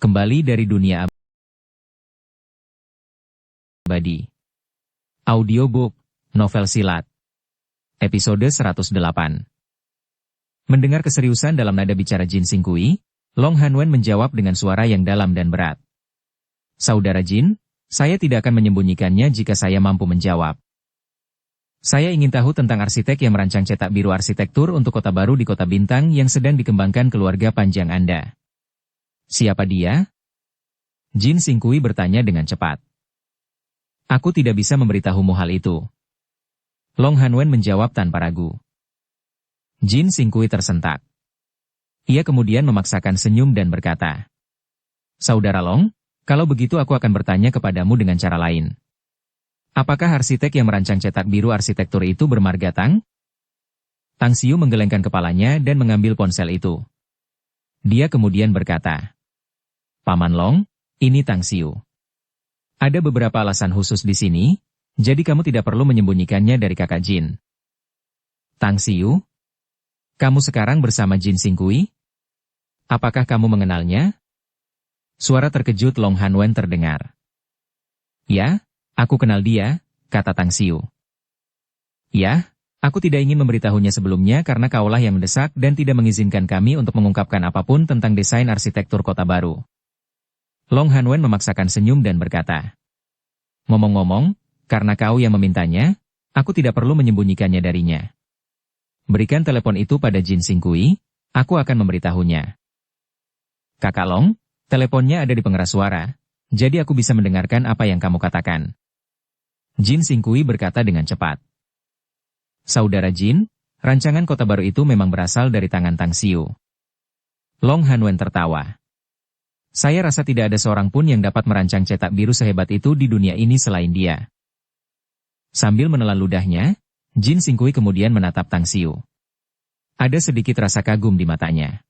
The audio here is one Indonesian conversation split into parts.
Kembali dari dunia abadi. Audiobook, novel silat. Episode 108. Mendengar keseriusan dalam nada bicara Jin Xingqi, Long Hanwen menjawab dengan suara yang dalam dan berat. Saudara Jin, saya tidak akan menyembunyikannya jika saya mampu menjawab. Saya ingin tahu tentang arsitek yang merancang cetak biru arsitektur untuk kota baru di Kota Bintang yang sedang dikembangkan keluarga panjang Anda. Siapa dia? Jin Xingqi bertanya dengan cepat. Aku tidak bisa memberitahumu hal itu. Long Hanwen menjawab tanpa ragu. Jin Xingqi tersentak. Ia kemudian memaksakan senyum dan berkata, Saudara Long, kalau begitu aku akan bertanya kepadamu dengan cara lain. Apakah arsitek yang merancang cetak biru arsitektur itu bermarga Tang? Tang Xiu menggelengkan kepalanya dan mengambil ponsel itu. Dia kemudian berkata, Paman Long, ini Tang Xiu. Ada beberapa alasan khusus di sini, jadi kamu tidak perlu menyembunyikannya dari kakak Jin. Tang Xiu? Kamu sekarang bersama Jin Xingqi? Apakah kamu mengenalnya? Suara terkejut Long Hanwen terdengar. Ya, aku kenal dia, kata Tang Xiu. Ya, aku tidak ingin memberitahunya sebelumnya karena kaulah yang mendesak dan tidak mengizinkan kami untuk mengungkapkan apapun tentang desain arsitektur kota baru. Long Hanwen memaksakan senyum dan berkata, Ngomong-ngomong, karena kau yang memintanya, aku tidak perlu menyembunyikannya darinya. Berikan telepon itu pada Jin Xingqi, aku akan memberitahunya. Kakak Long, teleponnya ada di pengeras suara, jadi aku bisa mendengarkan apa yang kamu katakan. Jin Xingqi berkata dengan cepat. Saudara Jin, rancangan kota baru itu memang berasal dari tangan Tang Xiu. Long Hanwen tertawa. Saya rasa tidak ada seorang pun yang dapat merancang cetak biru sehebat itu di dunia ini selain dia. Sambil menelan ludahnya, Jin Xingqi kemudian menatap Tang Xiu. Ada sedikit rasa kagum di matanya.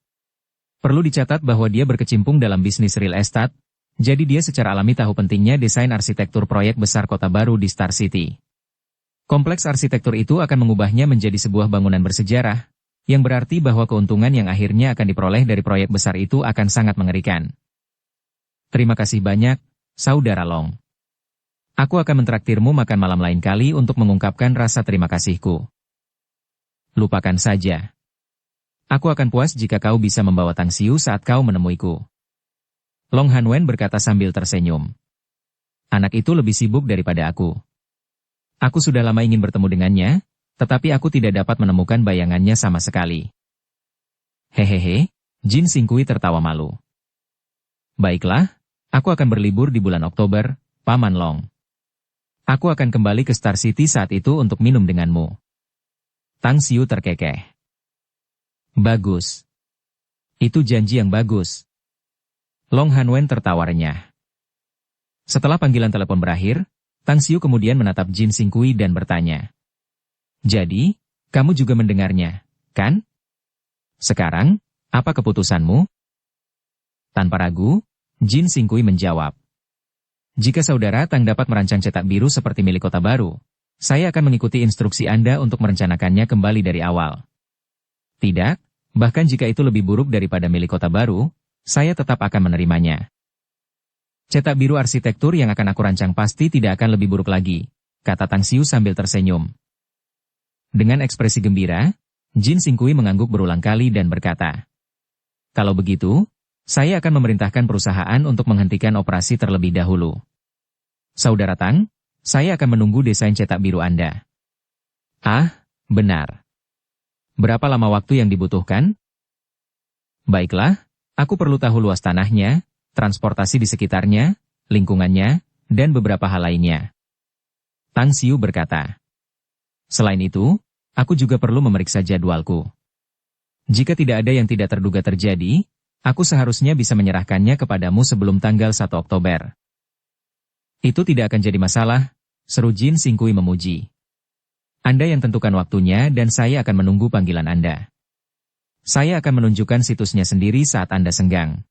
Perlu dicatat bahwa dia berkecimpung dalam bisnis real estate, jadi dia secara alami tahu pentingnya desain arsitektur proyek besar kota baru di Star City. Kompleks arsitektur itu akan mengubahnya menjadi sebuah bangunan bersejarah, yang berarti bahwa keuntungan yang akhirnya akan diperoleh dari proyek besar itu akan sangat mengerikan. Terima kasih banyak, Saudara Long. Aku akan mentraktirmu makan malam lain kali untuk mengungkapkan rasa terima kasihku. Lupakan saja. Aku akan puas jika kau bisa membawa Tang Xiu saat kau menemuiku. Long Hanwen berkata sambil tersenyum. Anak itu lebih sibuk daripada aku. Aku sudah lama ingin bertemu dengannya, tetapi aku tidak dapat menemukan bayangannya sama sekali. Hehehe, Jin Xingqi tertawa malu. Baiklah, aku akan berlibur di bulan Oktober, Paman Long. Aku akan kembali ke Star City saat itu untuk minum denganmu. Tang Xiu terkekeh. Bagus. Itu janji yang bagus. Long Hanwen tertawa renyah. Setelah panggilan telepon berakhir, Tang Xiu kemudian menatap Jin Xingqi dan bertanya. Jadi, kamu juga mendengarnya, kan? Sekarang, apa keputusanmu? Tanpa ragu, Jin Xingqi menjawab. Jika saudara Tang dapat merancang cetak biru seperti milik kota baru, saya akan mengikuti instruksi Anda untuk merencanakannya kembali dari awal. Tidak, bahkan jika itu lebih buruk daripada milik kota baru, saya tetap akan menerimanya. Cetak biru arsitektur yang akan aku rancang pasti tidak akan lebih buruk lagi, kata Tang Xiu sambil tersenyum. Dengan ekspresi gembira, Jin Xingqi mengangguk berulang kali dan berkata, Kalau begitu, saya akan memerintahkan perusahaan untuk menghentikan operasi terlebih dahulu. Saudara Tang, saya akan menunggu desain cetak biru Anda. Ah, benar. Berapa lama waktu yang dibutuhkan? Baiklah, aku perlu tahu luas tanahnya, transportasi di sekitarnya, lingkungannya, dan beberapa hal lainnya. Tang Xiu berkata. Selain itu, aku juga perlu memeriksa jadwalku. Jika tidak ada yang tidak terduga terjadi, aku seharusnya bisa menyerahkannya kepadamu sebelum tanggal 1 Oktober. Itu tidak akan jadi masalah, seru Jin Xingqi memuji. Anda yang tentukan waktunya dan saya akan menunggu panggilan Anda. Saya akan menunjukkan situsnya sendiri saat Anda senggang.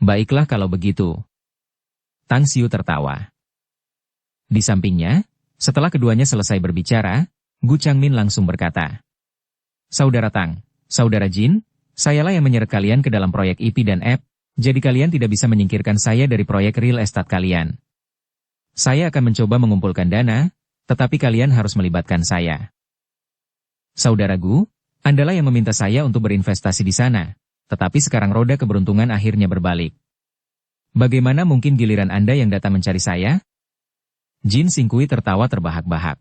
Baiklah kalau begitu. Tang Xiu tertawa. Di sampingnya, setelah keduanya selesai berbicara, Gu Changmin langsung berkata, Saudara Tang, Saudara Jin, sayalah yang menyeret kalian ke dalam proyek IP dan App, Jadi kalian tidak bisa menyingkirkan saya dari proyek real estate kalian. Saya akan mencoba mengumpulkan dana, tetapi kalian harus melibatkan saya. Saudaraku, Andalah yang meminta saya untuk berinvestasi di sana, tetapi sekarang roda keberuntungan akhirnya berbalik. Bagaimana mungkin giliran Anda yang datang mencari saya? Jin Xingqi tertawa terbahak-bahak.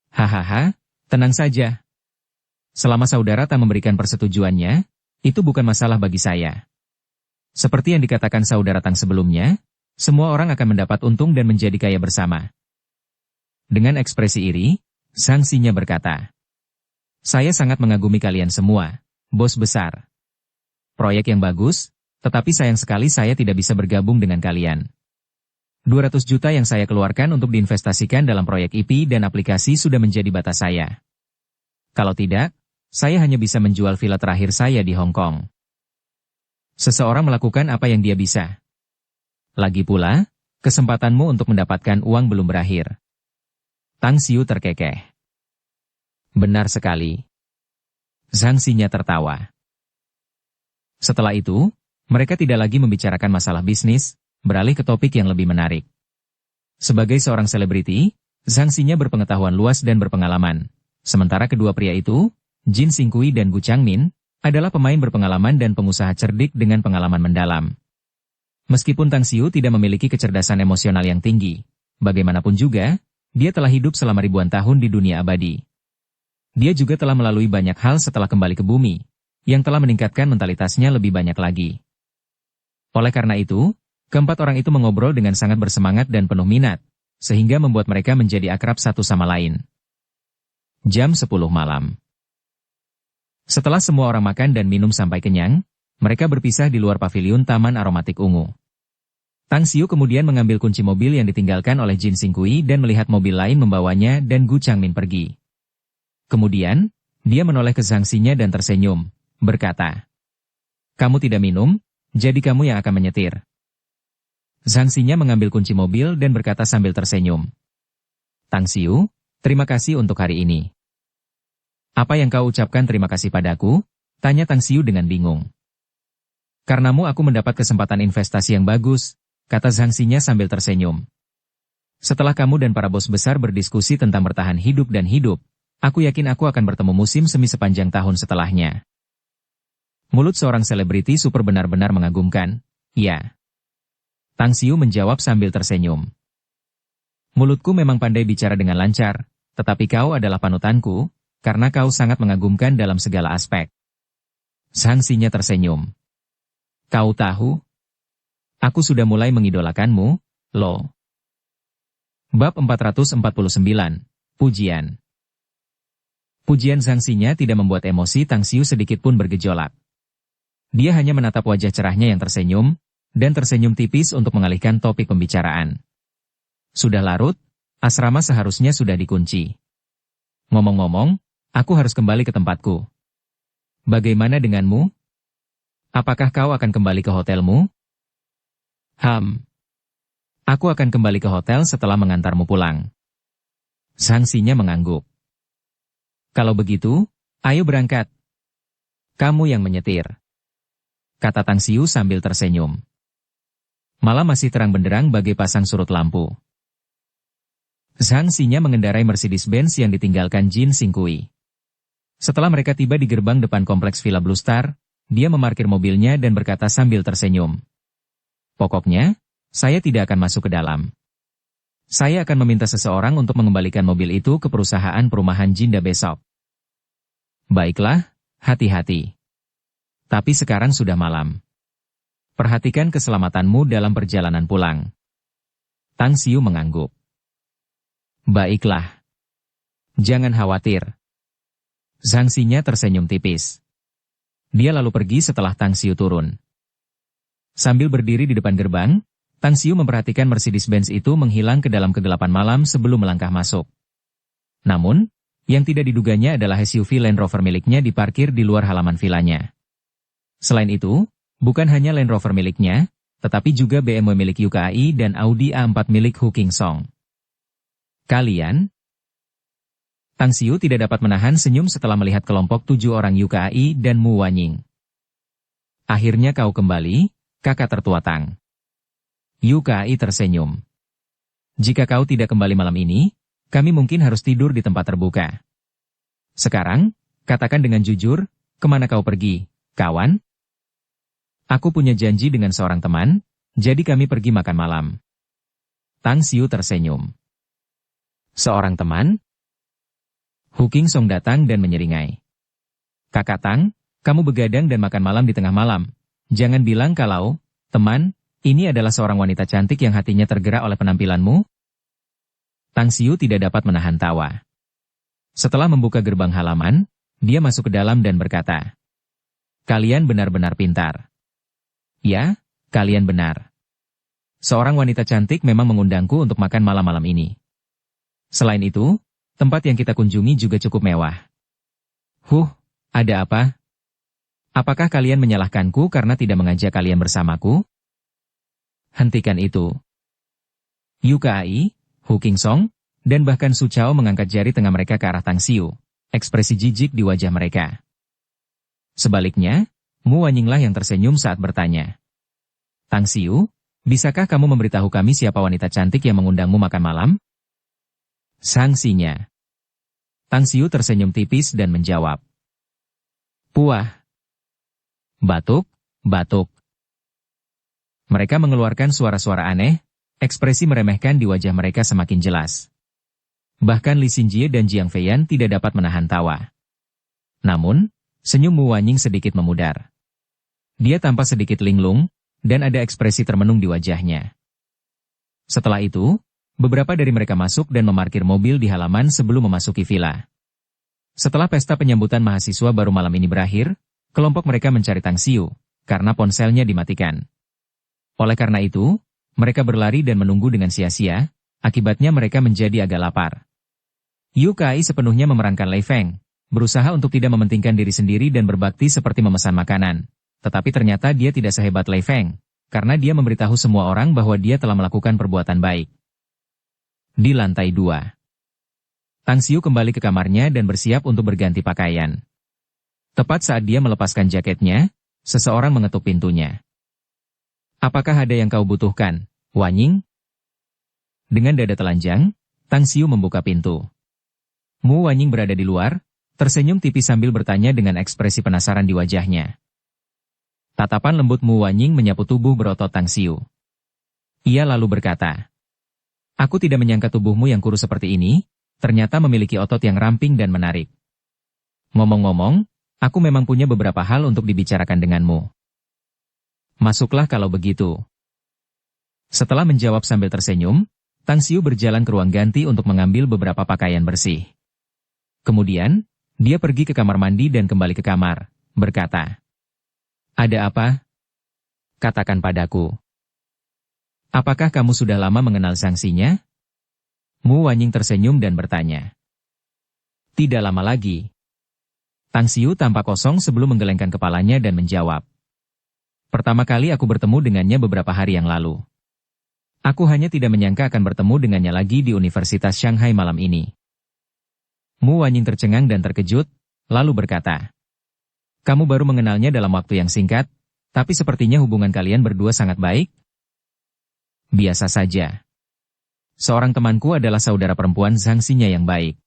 Hahaha, tenang saja. Selama saudara tak memberikan persetujuannya, itu bukan masalah bagi saya. Seperti yang dikatakan saudara Tang sebelumnya, semua orang akan mendapat untung dan menjadi kaya bersama. Dengan ekspresi iri, Zhang Xinya berkata, saya sangat mengagumi kalian semua, bos besar. Proyek yang bagus, tetapi sayang sekali saya tidak bisa bergabung dengan kalian. 200 juta yang saya keluarkan untuk diinvestasikan dalam proyek IP dan aplikasi sudah menjadi batas saya. Kalau tidak, saya hanya bisa menjual villa terakhir saya di Hong Kong. Seseorang melakukan apa yang dia bisa. Lagi pula, kesempatanmu untuk mendapatkan uang belum berakhir. Tang Xiu terkekeh. Benar sekali. Zhang Xinya tertawa. Setelah itu, mereka tidak lagi membicarakan masalah bisnis, beralih ke topik yang lebih menarik. Sebagai seorang selebriti, Zhang Xinya berpengetahuan luas dan berpengalaman. Sementara kedua pria itu, Jin Xingqi dan Gu Changmin, adalah pemain berpengalaman dan pengusaha cerdik dengan pengalaman mendalam. Meskipun Tang Xiu tidak memiliki kecerdasan emosional yang tinggi, bagaimanapun juga, dia telah hidup selama ribuan tahun di dunia abadi. Dia juga telah melalui banyak hal setelah kembali ke bumi, yang telah meningkatkan mentalitasnya lebih banyak lagi. Oleh karena itu, keempat orang itu mengobrol dengan sangat bersemangat dan penuh minat, sehingga membuat mereka menjadi akrab satu sama lain. Jam 10 malam. Setelah semua orang makan dan minum sampai kenyang, mereka berpisah di luar paviliun Taman Aromatik Ungu. Tang Xiu kemudian mengambil kunci mobil yang ditinggalkan oleh Jin Xingqi dan melihat mobil lain membawanya dan Gu Changmin pergi. Kemudian, dia menoleh ke Zhang Xinya dan tersenyum, berkata, kamu tidak minum, jadi kamu yang akan menyetir. Zhang Xinya mengambil kunci mobil dan berkata sambil tersenyum. Tang Xiu, terima kasih untuk hari ini. Apa yang kau ucapkan terima kasih padaku? Tanya Tang Xiu dengan bingung. Karenamu aku mendapat kesempatan investasi yang bagus, kata Zhang Xinya sambil tersenyum. Setelah kamu dan para bos besar berdiskusi tentang bertahan hidup dan hidup, aku yakin aku akan bertemu musim semi sepanjang tahun setelahnya. Mulut seorang selebriti super benar-benar mengagumkan. Ya. Tang Xiu menjawab sambil tersenyum. Mulutku memang pandai bicara dengan lancar, tetapi kau adalah panutanku, karena kau sangat mengagumkan dalam segala aspek. Zhang Xinya tersenyum. Kau tahu? Aku sudah mulai mengidolakanmu, lo. Bab 449, Pujian. Pujian Zhang Xinya tidak membuat emosi Tang Xiu sedikit pun bergejolak. Dia hanya menatap wajah cerahnya yang tersenyum, dan tersenyum tipis untuk mengalihkan topik pembicaraan. Sudah larut, asrama seharusnya sudah dikunci. Ngomong-ngomong, aku harus kembali ke tempatku. Bagaimana denganmu? Apakah kau akan kembali ke hotelmu? Aku akan kembali ke hotel setelah mengantarmu pulang. Zhang Xinya mengangguk. Kalau begitu, ayo berangkat. Kamu yang menyetir, kata Tang Xiu sambil tersenyum. Malam masih terang benderang bagai pasang surut lampu. Zhang Xinya mengendarai Mercedes-Benz yang ditinggalkan Jin Xingqi. Setelah mereka tiba di gerbang depan kompleks Villa Blue Star, dia memarkir mobilnya dan berkata sambil tersenyum. Pokoknya, saya tidak akan masuk ke dalam. Saya akan meminta seseorang untuk mengembalikan mobil itu ke perusahaan perumahan Jinda besok. Baiklah, hati-hati. Tapi sekarang sudah malam. Perhatikan keselamatanmu dalam perjalanan pulang. Tang Xiu mengangguk. Baiklah. Jangan khawatir. Zhang Xinya tersenyum tipis. Dia lalu pergi setelah Tang Xiu turun. Sambil berdiri di depan gerbang, Tang Xiu memperhatikan Mercedes-Benz itu menghilang ke dalam kegelapan malam sebelum melangkah masuk. Namun, yang tidak diduganya adalah SUV Land Rover miliknya diparkir di luar halaman vilanya. Selain itu, bukan hanya Land Rover miliknya, tetapi juga BMW milik UKAI dan Audi A4 milik Hu Qingsong. Kalian? Tang Xiu tidak dapat menahan senyum setelah melihat kelompok 7 orang UKAI dan Mu Wanying. Akhirnya kau kembali, kakak tertua Tang. Yu Kai tersenyum. Jika kau tidak kembali malam ini, kami mungkin harus tidur di tempat terbuka. Sekarang, katakan dengan jujur, kemana kau pergi, kawan? Aku punya janji dengan seorang teman, jadi kami pergi makan malam. Tang Xiu tersenyum. Seorang teman? Hu Qingsong datang dan menyeringai. Kakak Tang, kamu begadang dan makan malam di tengah malam. Jangan bilang kalau, teman, ini adalah seorang wanita cantik yang hatinya tergerak oleh penampilanmu? Tang Xiu tidak dapat menahan tawa. Setelah membuka gerbang halaman, dia masuk ke dalam dan berkata, "Kalian benar-benar pintar." "Ya, kalian benar. Seorang wanita cantik memang mengundangku untuk makan malam-malam ini. Selain itu, tempat yang kita kunjungi juga cukup mewah." Ada apa? Apakah kalian menyalahkanku karena tidak mengajak kalian bersamaku? Hentikan itu. Yu Kai, Hu Qingsong, dan bahkan Su Chao mengangkat jari tengah mereka ke arah Tang Xiu, ekspresi jijik di wajah mereka. Sebaliknya, Mu Wanyinglah yang tersenyum saat bertanya. "Tang Xiu, bisakah kamu memberitahu kami siapa wanita cantik yang mengundangmu makan malam?" "Sanksinya." Tang Xiu tersenyum tipis dan menjawab. "Puah." Batuk, batuk. Mereka mengeluarkan suara-suara aneh, ekspresi meremehkan di wajah mereka semakin jelas. Bahkan Li Xinjie dan Jiang Feiyan tidak dapat menahan tawa. Namun, senyum Mu Wanying sedikit memudar. Dia tampak sedikit linglung, dan ada ekspresi termenung di wajahnya. Setelah itu, beberapa dari mereka masuk dan memarkir mobil di halaman sebelum memasuki villa. Setelah pesta penyambutan mahasiswa baru malam ini berakhir, kelompok mereka mencari Tang Xiu, karena ponselnya dimatikan. Oleh karena itu, mereka berlari dan menunggu dengan sia-sia, akibatnya mereka menjadi agak lapar. Yu Kai sepenuhnya memerankan Lei Feng, berusaha untuk tidak mementingkan diri sendiri dan berbakti seperti memesan makanan. Tetapi ternyata dia tidak sehebat Lei Feng, karena dia memberitahu semua orang bahwa dia telah melakukan perbuatan baik. Di lantai 2. Tang Xiu kembali ke kamarnya dan bersiap untuk berganti pakaian. Tepat saat dia melepaskan jaketnya, seseorang mengetuk pintunya. "Apakah ada yang kau butuhkan, Wanying?" Dengan dada telanjang, Tang Xiu membuka pintu. Mu Wanying berada di luar, tersenyum tipis sambil bertanya dengan ekspresi penasaran di wajahnya. Tatapan lembut Mu Wanying menyapu tubuh berotot Tang Xiu. Ia lalu berkata, "Aku tidak menyangka tubuhmu yang kurus seperti ini, ternyata memiliki otot yang ramping dan menarik. Ngomong-ngomong, aku memang punya beberapa hal untuk dibicarakan denganmu. Masuklah kalau begitu." Setelah menjawab sambil tersenyum, Tang Xiu berjalan ke ruang ganti untuk mengambil beberapa pakaian bersih. Kemudian, dia pergi ke kamar mandi dan kembali ke kamar, berkata, "Ada apa? Katakan padaku. Apakah kamu sudah lama mengenal sanksinya?" Mu Wanying tersenyum dan bertanya. "Tidak lama lagi." Tang Xiu tampak kosong sebelum menggelengkan kepalanya dan menjawab. "Pertama kali aku bertemu dengannya beberapa hari yang lalu. Aku hanya tidak menyangka akan bertemu dengannya lagi di Universitas Shanghai malam ini." Mu Wanying tercengang dan terkejut, lalu berkata, "Kamu baru mengenalnya dalam waktu yang singkat, tapi sepertinya hubungan kalian berdua sangat baik?" "Biasa saja. Seorang temanku adalah saudara perempuan Zhangxinya yang baik."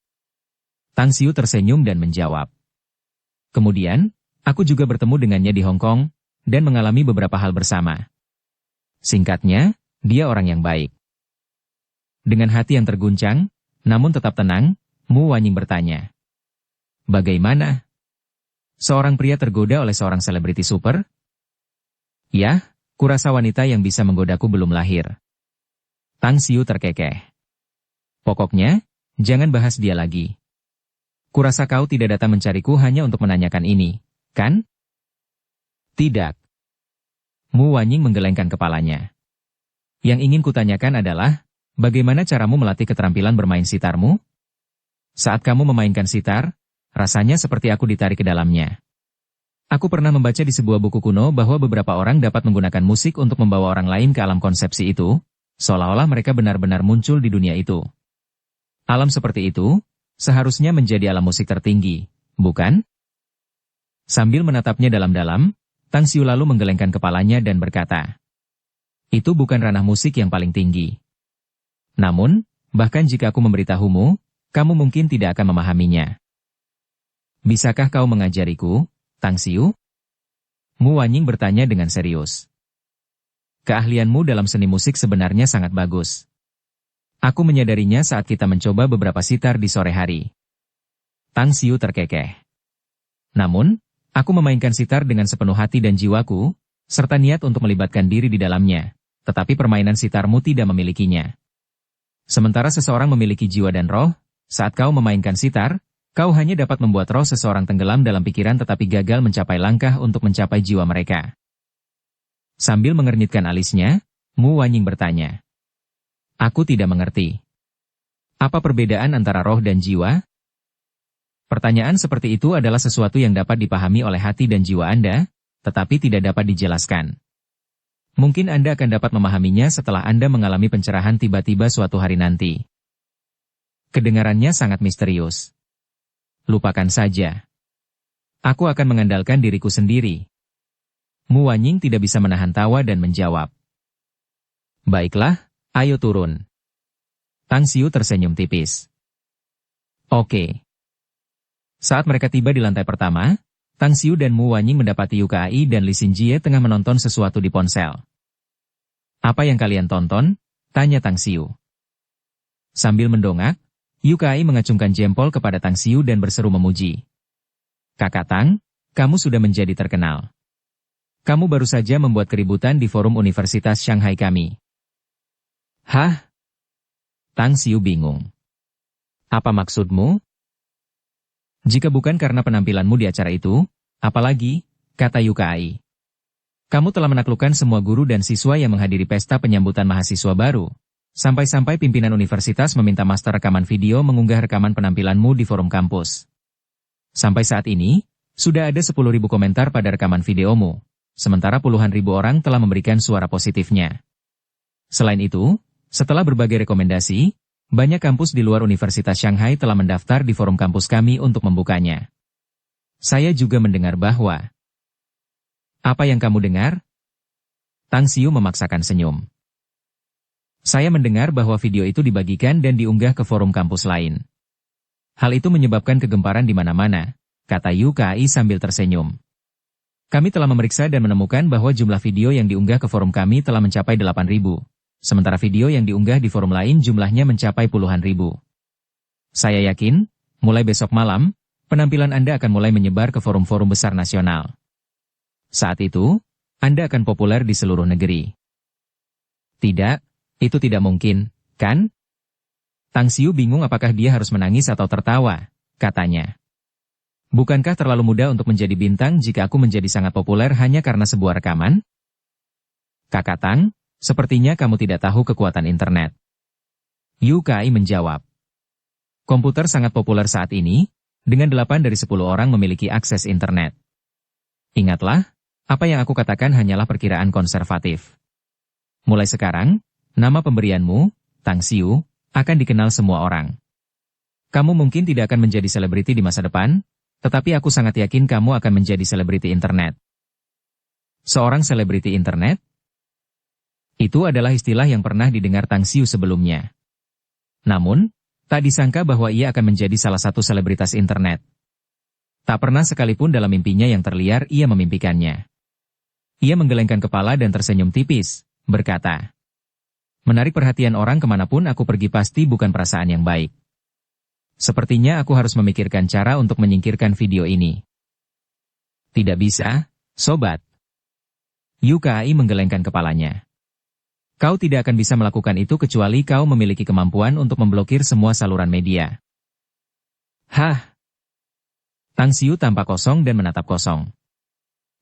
Tang Xiu tersenyum dan menjawab. "Kemudian, aku juga bertemu dengannya di Hong Kong, dan mengalami beberapa hal bersama. Singkatnya, dia orang yang baik." Dengan hati yang terguncang, namun tetap tenang, Mu Wanying bertanya, "Bagaimana? Seorang pria tergoda oleh seorang selebriti super?" "Ya, kurasa wanita yang bisa menggodaku belum lahir." Tang Xiu terkekeh. "Pokoknya, jangan bahas dia lagi. Kurasa kau tidak datang mencariku hanya untuk menanyakan ini, kan?" "Tidak." Mu Wanying menggelengkan kepalanya. "Yang ingin kutanyakan adalah, bagaimana caramu melatih keterampilan bermain sitarmu? Saat kamu memainkan sitar, rasanya seperti aku ditarik ke dalamnya. Aku pernah membaca di sebuah buku kuno bahwa beberapa orang dapat menggunakan musik untuk membawa orang lain ke alam konsepsi itu, seolah-olah mereka benar-benar muncul di dunia itu. Alam seperti itu, seharusnya menjadi alam musik tertinggi, bukan?" Sambil menatapnya dalam-dalam, Tang Xiu lalu menggelengkan kepalanya dan berkata, "Itu bukan ranah musik yang paling tinggi. Namun, bahkan jika aku memberitahumu, kamu mungkin tidak akan memahaminya. Bisakah kau mengajariku, Tang Xiu?" Mu Wanying bertanya dengan serius. "Keahlianmu dalam seni musik sebenarnya sangat bagus. Aku menyadarinya saat kita mencoba beberapa sitar di sore hari." Tang Xiu terkekeh. "Namun, aku memainkan sitar dengan sepenuh hati dan jiwaku, serta niat untuk melibatkan diri di dalamnya, tetapi permainan sitarmu tidak memilikinya. Sementara seseorang memiliki jiwa dan roh, saat kau memainkan sitar, kau hanya dapat membuat roh seseorang tenggelam dalam pikiran tetapi gagal mencapai langkah untuk mencapai jiwa mereka." Sambil mengernyitkan alisnya, Mu Wanying bertanya, "Aku tidak mengerti. Apa perbedaan antara roh dan jiwa?" Pertanyaan seperti itu adalah sesuatu yang dapat dipahami oleh hati dan jiwa Anda, tetapi tidak dapat dijelaskan. Mungkin Anda akan dapat memahaminya setelah Anda mengalami pencerahan tiba-tiba suatu hari nanti. Kedengarannya sangat misterius. Lupakan saja. Aku akan mengandalkan diriku sendiri. Mu Wanying tidak bisa menahan tawa dan menjawab, "Baiklah, ayo turun." Tang Xiu tersenyum tipis. "Oke." Saat mereka tiba di lantai pertama, Tang Xiu dan Mu Wanying mendapati Yu Kai dan Li Xinjie tengah menonton sesuatu di ponsel. "Apa yang kalian tonton?" tanya Tang Xiu. Sambil mendongak, Yu Kai mengacungkan jempol kepada Tang Xiu dan berseru memuji. "Kakak Tang, kamu sudah menjadi terkenal. Kamu baru saja membuat keributan di forum Universitas Shanghai kami." "Hah?" Tang Xiu bingung. "Apa maksudmu?" "Jika bukan karena penampilanmu di acara itu, apalagi," kata Yu Kai. "Kamu telah menaklukkan semua guru dan siswa yang menghadiri pesta penyambutan mahasiswa baru. Sampai-sampai pimpinan universitas meminta master rekaman video mengunggah rekaman penampilanmu di forum kampus. Sampai saat ini, sudah ada 10.000 komentar pada rekaman videomu, sementara puluhan ribu orang telah memberikan suara positifnya. Selain itu, setelah berbagai rekomendasi, banyak kampus di luar Universitas Shanghai telah mendaftar di forum kampus kami untuk membukanya. Saya juga mendengar bahwa..." "Apa yang kamu dengar?" Tang Xiu memaksakan senyum. "Saya mendengar bahwa video itu dibagikan dan diunggah ke forum kampus lain. Hal itu menyebabkan kegemparan di mana-mana," kata Yu Kai sambil tersenyum. "Kami telah memeriksa dan menemukan bahwa jumlah video yang diunggah ke forum kami telah mencapai 8.000. Sementara video yang diunggah di forum lain jumlahnya mencapai puluhan ribu. Saya yakin, mulai besok malam, penampilan Anda akan mulai menyebar ke forum-forum besar nasional. Saat itu, Anda akan populer di seluruh negeri." "Tidak, itu tidak mungkin, kan?" Tang Xiu bingung apakah dia harus menangis atau tertawa, katanya. "Bukankah terlalu mudah untuk menjadi bintang jika aku menjadi sangat populer hanya karena sebuah rekaman?" "Kakak Tang, sepertinya kamu tidak tahu kekuatan internet." Yu Kai menjawab. "Komputer sangat populer saat ini, dengan 8 dari 10 orang memiliki akses internet. Ingatlah, apa yang aku katakan hanyalah perkiraan konservatif. Mulai sekarang, nama pemberianmu, Tang Xiu, akan dikenal semua orang. Kamu mungkin tidak akan menjadi selebriti di masa depan, tetapi aku sangat yakin kamu akan menjadi selebriti internet." Seorang selebriti internet? Itu adalah istilah yang pernah didengar Tang Xiu sebelumnya. Namun, tak disangka bahwa ia akan menjadi salah satu selebritas internet. Tak pernah sekalipun dalam mimpinya yang terliar ia memimpikannya. Ia menggelengkan kepala dan tersenyum tipis, berkata, "Menarik perhatian orang kemanapun aku pergi pasti bukan perasaan yang baik. Sepertinya aku harus memikirkan cara untuk menyingkirkan video ini." "Tidak bisa, sobat." Yu Kai menggelengkan kepalanya. "Kau tidak akan bisa melakukan itu kecuali kau memiliki kemampuan untuk memblokir semua saluran media." "Hah?" Tang Xiu tampak kosong dan menatap kosong.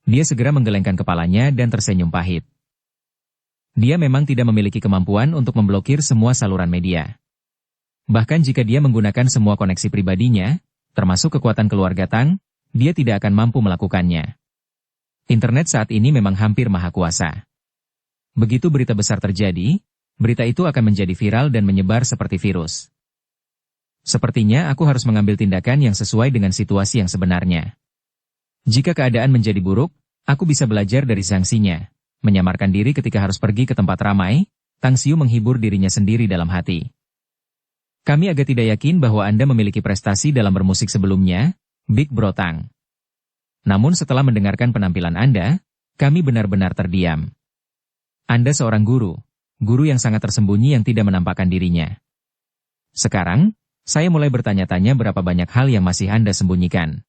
Dia segera menggelengkan kepalanya dan tersenyum pahit. Dia memang tidak memiliki kemampuan untuk memblokir semua saluran media. Bahkan jika dia menggunakan semua koneksi pribadinya, termasuk kekuatan keluarga Tang, dia tidak akan mampu melakukannya. Internet saat ini memang hampir maha kuasa. Begitu berita besar terjadi, berita itu akan menjadi viral dan menyebar seperti virus. Sepertinya aku harus mengambil tindakan yang sesuai dengan situasi yang sebenarnya. Jika keadaan menjadi buruk, Aku bisa belajar dari sanksinya. Menyamarkan diri ketika harus pergi ke tempat ramai, Tang Xiu menghibur dirinya sendiri dalam hati. Kami agak tidak yakin bahwa Anda memiliki prestasi dalam bermusik sebelumnya, Big Bro Tang. Namun setelah mendengarkan penampilan Anda, kami benar-benar terdiam. Anda seorang guru yang sangat tersembunyi yang tidak menampakkan dirinya. Sekarang, saya mulai bertanya-tanya berapa banyak hal yang masih Anda sembunyikan.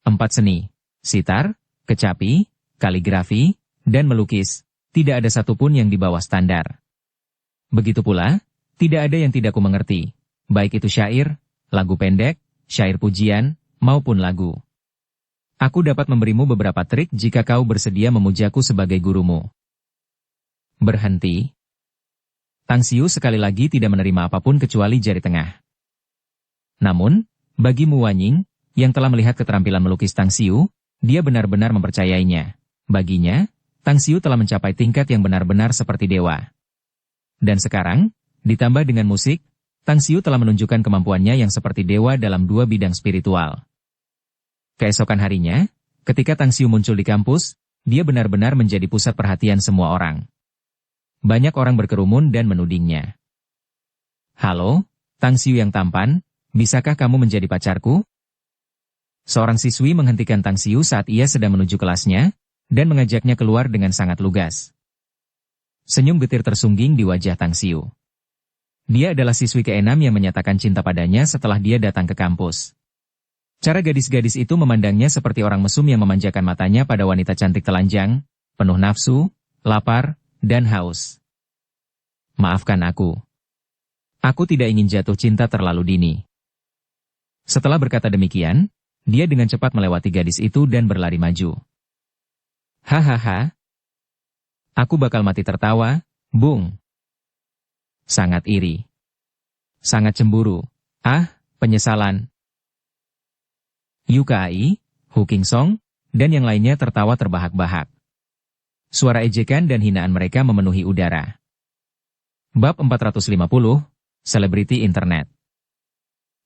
4 seni, sitar, kecapi, kaligrafi, dan melukis, tidak ada satupun yang di bawah standar. Begitu pula, tidak ada yang tidak ku mengerti, baik itu syair, lagu pendek, syair pujian, maupun lagu. Aku dapat memberimu beberapa trik jika kau bersedia memujaku sebagai gurumu. Berhenti. Tang Xiu sekali lagi tidak menerima apapun kecuali jari tengah. Namun, bagi Mu Wanying, yang telah melihat keterampilan melukis Tang Xiu, dia benar-benar mempercayainya. Baginya, Tang Xiu telah mencapai tingkat yang benar-benar seperti dewa. Dan sekarang, ditambah dengan musik, Tang Xiu telah menunjukkan kemampuannya yang seperti dewa dalam 2 bidang spiritual. Keesokan harinya, ketika Tang Xiu muncul di kampus, dia benar-benar menjadi pusat perhatian semua orang. Banyak orang berkerumun dan menudingnya. Halo, Tang Xiu yang tampan, bisakah kamu menjadi pacarku? Seorang siswi menghentikan Tang Xiu saat ia sedang menuju kelasnya, dan mengajaknya keluar dengan sangat lugas. Senyum getir tersungging di wajah Tang Xiu. Dia adalah siswi ke-6 yang menyatakan cinta padanya setelah dia datang ke kampus. Cara gadis-gadis itu memandangnya seperti orang mesum yang memanjakan matanya pada wanita cantik telanjang, penuh nafsu, lapar, dan haus. Maafkan aku. Aku tidak ingin jatuh cinta terlalu dini. Setelah berkata demikian, dia dengan cepat melewati gadis itu dan berlari maju. Hahaha. Aku bakal mati tertawa, bung. Sangat iri. Sangat cemburu. Penyesalan. Yu Kai, Hu Qingsong, dan yang lainnya tertawa terbahak-bahak. Suara ejekan dan hinaan mereka memenuhi udara. Bab 450, Selebriti Internet.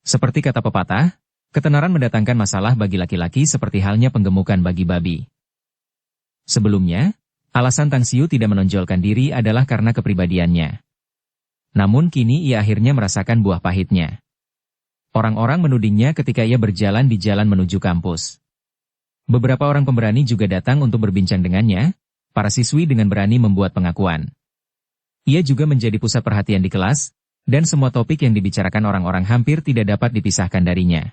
Seperti kata pepatah, ketenaran mendatangkan masalah bagi laki-laki seperti halnya penggemukan bagi babi. Sebelumnya, alasan Tang Xiu tidak menonjolkan diri adalah karena kepribadiannya. Namun kini ia akhirnya merasakan buah pahitnya. Orang-orang menudingnya ketika ia berjalan di jalan menuju kampus. Beberapa orang pemberani juga datang untuk berbincang dengannya, para siswi dengan berani membuat pengakuan. Ia juga menjadi pusat perhatian di kelas, dan semua topik yang dibicarakan orang-orang hampir tidak dapat dipisahkan darinya.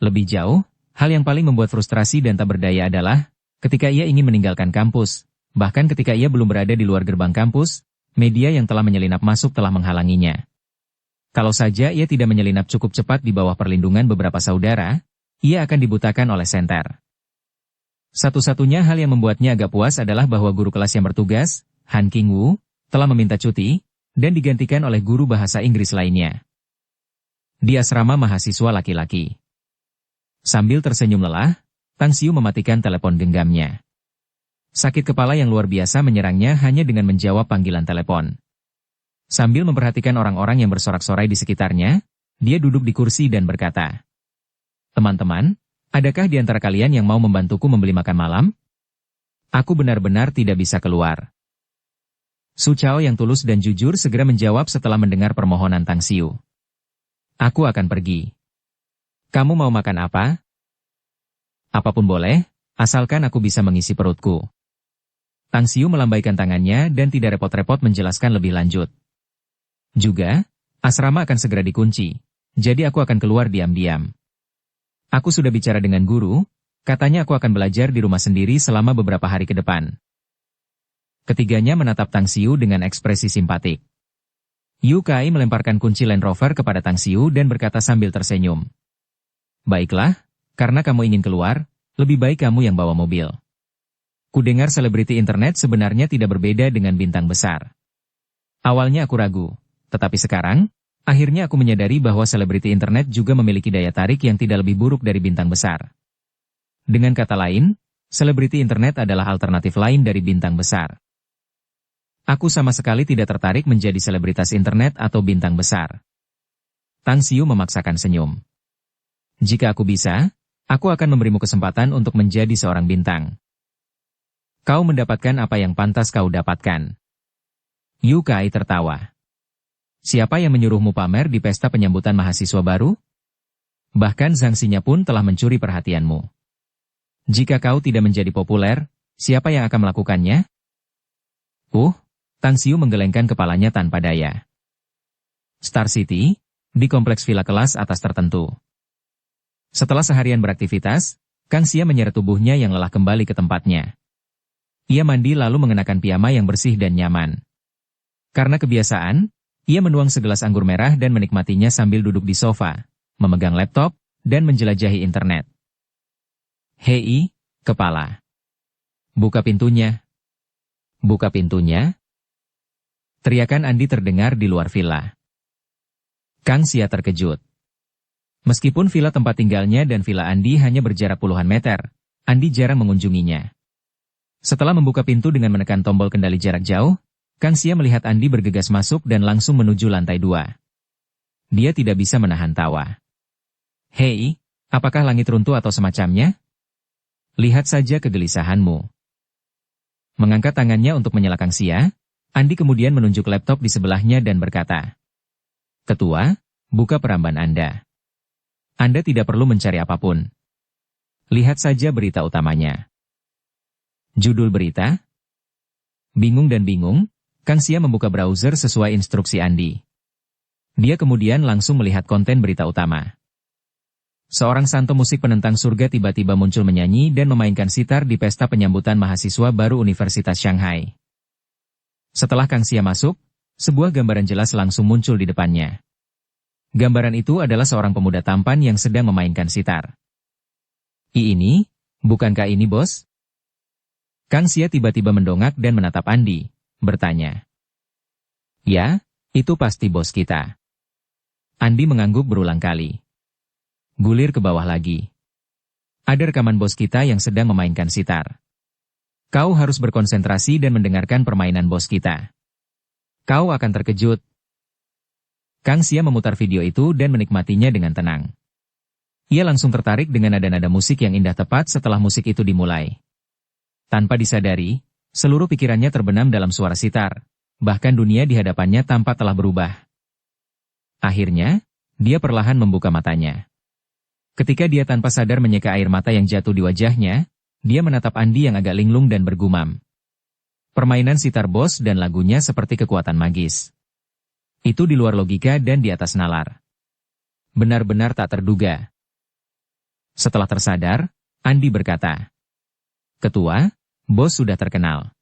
Lebih jauh, hal yang paling membuat frustrasi dan tak berdaya adalah, ketika ia ingin meninggalkan kampus, bahkan ketika ia belum berada di luar gerbang kampus, media yang telah menyelinap masuk telah menghalanginya. Kalau saja ia tidak menyelinap cukup cepat di bawah perlindungan beberapa saudara, ia akan dibutakan oleh senter. Satu-satunya hal yang membuatnya agak puas adalah bahwa guru kelas yang bertugas, Han Qingwu, telah meminta cuti, dan digantikan oleh guru bahasa Inggris lainnya. Di asrama mahasiswa laki-laki. Sambil tersenyum lelah, Tang Xiu mematikan telepon genggamnya. Sakit kepala yang luar biasa menyerangnya hanya dengan menjawab panggilan telepon. Sambil memperhatikan orang-orang yang bersorak-sorai di sekitarnya, dia duduk di kursi dan berkata, "Teman-teman, adakah di antara kalian yang mau membantuku membeli makan malam? Aku benar-benar tidak bisa keluar." Su Chao yang tulus dan jujur segera menjawab setelah mendengar permohonan Tang Xiu. "Aku akan pergi. Kamu mau makan apa?" "Apapun boleh, asalkan aku bisa mengisi perutku." Tang Xiu melambaikan tangannya dan tidak repot-repot menjelaskan lebih lanjut. "Juga, asrama akan segera dikunci, jadi aku akan keluar diam-diam. Aku sudah bicara dengan guru, katanya aku akan belajar di rumah sendiri selama beberapa hari ke depan." Ketiganya menatap Tang Xiu dengan ekspresi simpatik. Yu Kai melemparkan kunci Land Rover kepada Tang Xiu dan berkata sambil tersenyum, "Baiklah, karena kamu ingin keluar, lebih baik kamu yang bawa mobil. Kudengar selebriti internet sebenarnya tidak berbeda dengan bintang besar. Awalnya aku ragu, tetapi sekarang, akhirnya aku menyadari bahwa selebriti internet juga memiliki daya tarik yang tidak lebih buruk dari bintang besar. Dengan kata lain, selebriti internet adalah alternatif lain dari bintang besar. Aku sama sekali tidak tertarik menjadi selebritas internet atau bintang besar." Tang Xiu memaksakan senyum. "Jika aku bisa, Aku akan memberimu kesempatan untuk menjadi seorang bintang. Kau mendapatkan apa yang pantas kau dapatkan. Yu Kai tertawa. Siapa yang menyuruhmu pamer di pesta penyambutan mahasiswa baru? Bahkan Zhang Xinya pun telah mencuri perhatianmu. Jika kau tidak menjadi populer, siapa yang akan melakukannya? Tang Xiu menggelengkan kepalanya tanpa daya. Star City, di kompleks villa kelas atas tertentu. Setelah seharian beraktivitas, Kang Xia menyeret tubuhnya yang lelah kembali ke tempatnya. Ia mandi lalu mengenakan piyama yang bersih dan nyaman. Karena kebiasaan, ia menuang segelas anggur merah dan menikmatinya sambil duduk di sofa, memegang laptop, dan menjelajahi internet. Hei, kepala. Buka pintunya. Buka pintunya. Teriakan Andi terdengar di luar villa. Kang Xia terkejut. Meskipun villa tempat tinggalnya dan villa Andi hanya berjarak puluhan meter, Andi jarang mengunjunginya. Setelah membuka pintu dengan menekan tombol kendali jarak jauh, Kang Xia melihat Andi bergegas masuk dan langsung menuju lantai 2. Dia tidak bisa menahan tawa. Hei, apakah langit runtuh atau semacamnya? Lihat saja kegelisahanmu. Mengangkat tangannya untuk menyela Kang Xia, Andi kemudian menunjuk laptop di sebelahnya dan berkata, Ketua, buka peramban Anda. Anda tidak perlu mencari apapun. Lihat saja berita utamanya. Judul berita? Bingung dan bingung, Kang Xia membuka browser sesuai instruksi Andi. Dia kemudian langsung melihat konten berita utama. Seorang santo musik penentang surga tiba-tiba muncul menyanyi dan memainkan sitar di pesta penyambutan mahasiswa baru Universitas Shanghai. Setelah Kang Xia masuk, sebuah gambaran jelas langsung muncul di depannya. Gambaran itu adalah seorang pemuda tampan yang sedang memainkan sitar. Ini, bukankah ini bos? Kang Xia tiba-tiba mendongak dan menatap Andi, bertanya. Ya, itu pasti bos kita. Andi mengangguk berulang kali. Gulir ke bawah lagi. Ada rekaman bos kita yang sedang memainkan sitar. Kau harus berkonsentrasi dan mendengarkan permainan bos kita. Kau akan terkejut. Kang Xia memutar video itu dan menikmatinya dengan tenang. Ia langsung tertarik dengan nada-nada musik yang indah tepat setelah musik itu dimulai. Tanpa disadari, seluruh pikirannya terbenam dalam suara sitar, bahkan dunia di hadapannya tampak telah berubah. Akhirnya, dia perlahan membuka matanya. Ketika dia tanpa sadar menyeka air mata yang jatuh di wajahnya, dia menatap Andi yang agak linglung dan bergumam. Permainan sitar bos dan lagunya seperti kekuatan magis. Itu di luar logika dan di atas nalar. Benar-benar tak terduga. Setelah tersadar, Andi berkata, Ketua, bos sudah terkenal.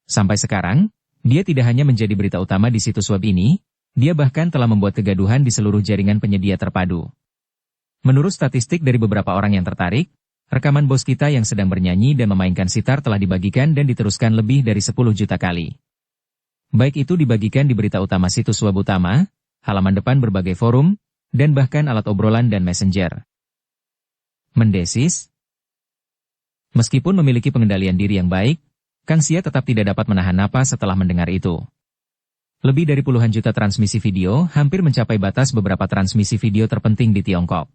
Sampai sekarang, dia tidak hanya menjadi berita utama di situs web ini, dia bahkan telah membuat kegaduhan di seluruh jaringan penyedia terpadu. Menurut statistik dari beberapa orang yang tertarik, rekaman bos kita yang sedang bernyanyi dan memainkan sitar telah dibagikan dan diteruskan lebih dari 10 juta kali. Baik itu dibagikan di berita utama situs web utama, halaman depan berbagai forum, dan bahkan alat obrolan dan messenger. Mendesis? Meskipun memiliki pengendalian diri yang baik, Kang Xia tetap tidak dapat menahan napas setelah mendengar itu. Lebih dari puluhan juta transmisi video hampir mencapai batas beberapa transmisi video terpenting di Tiongkok.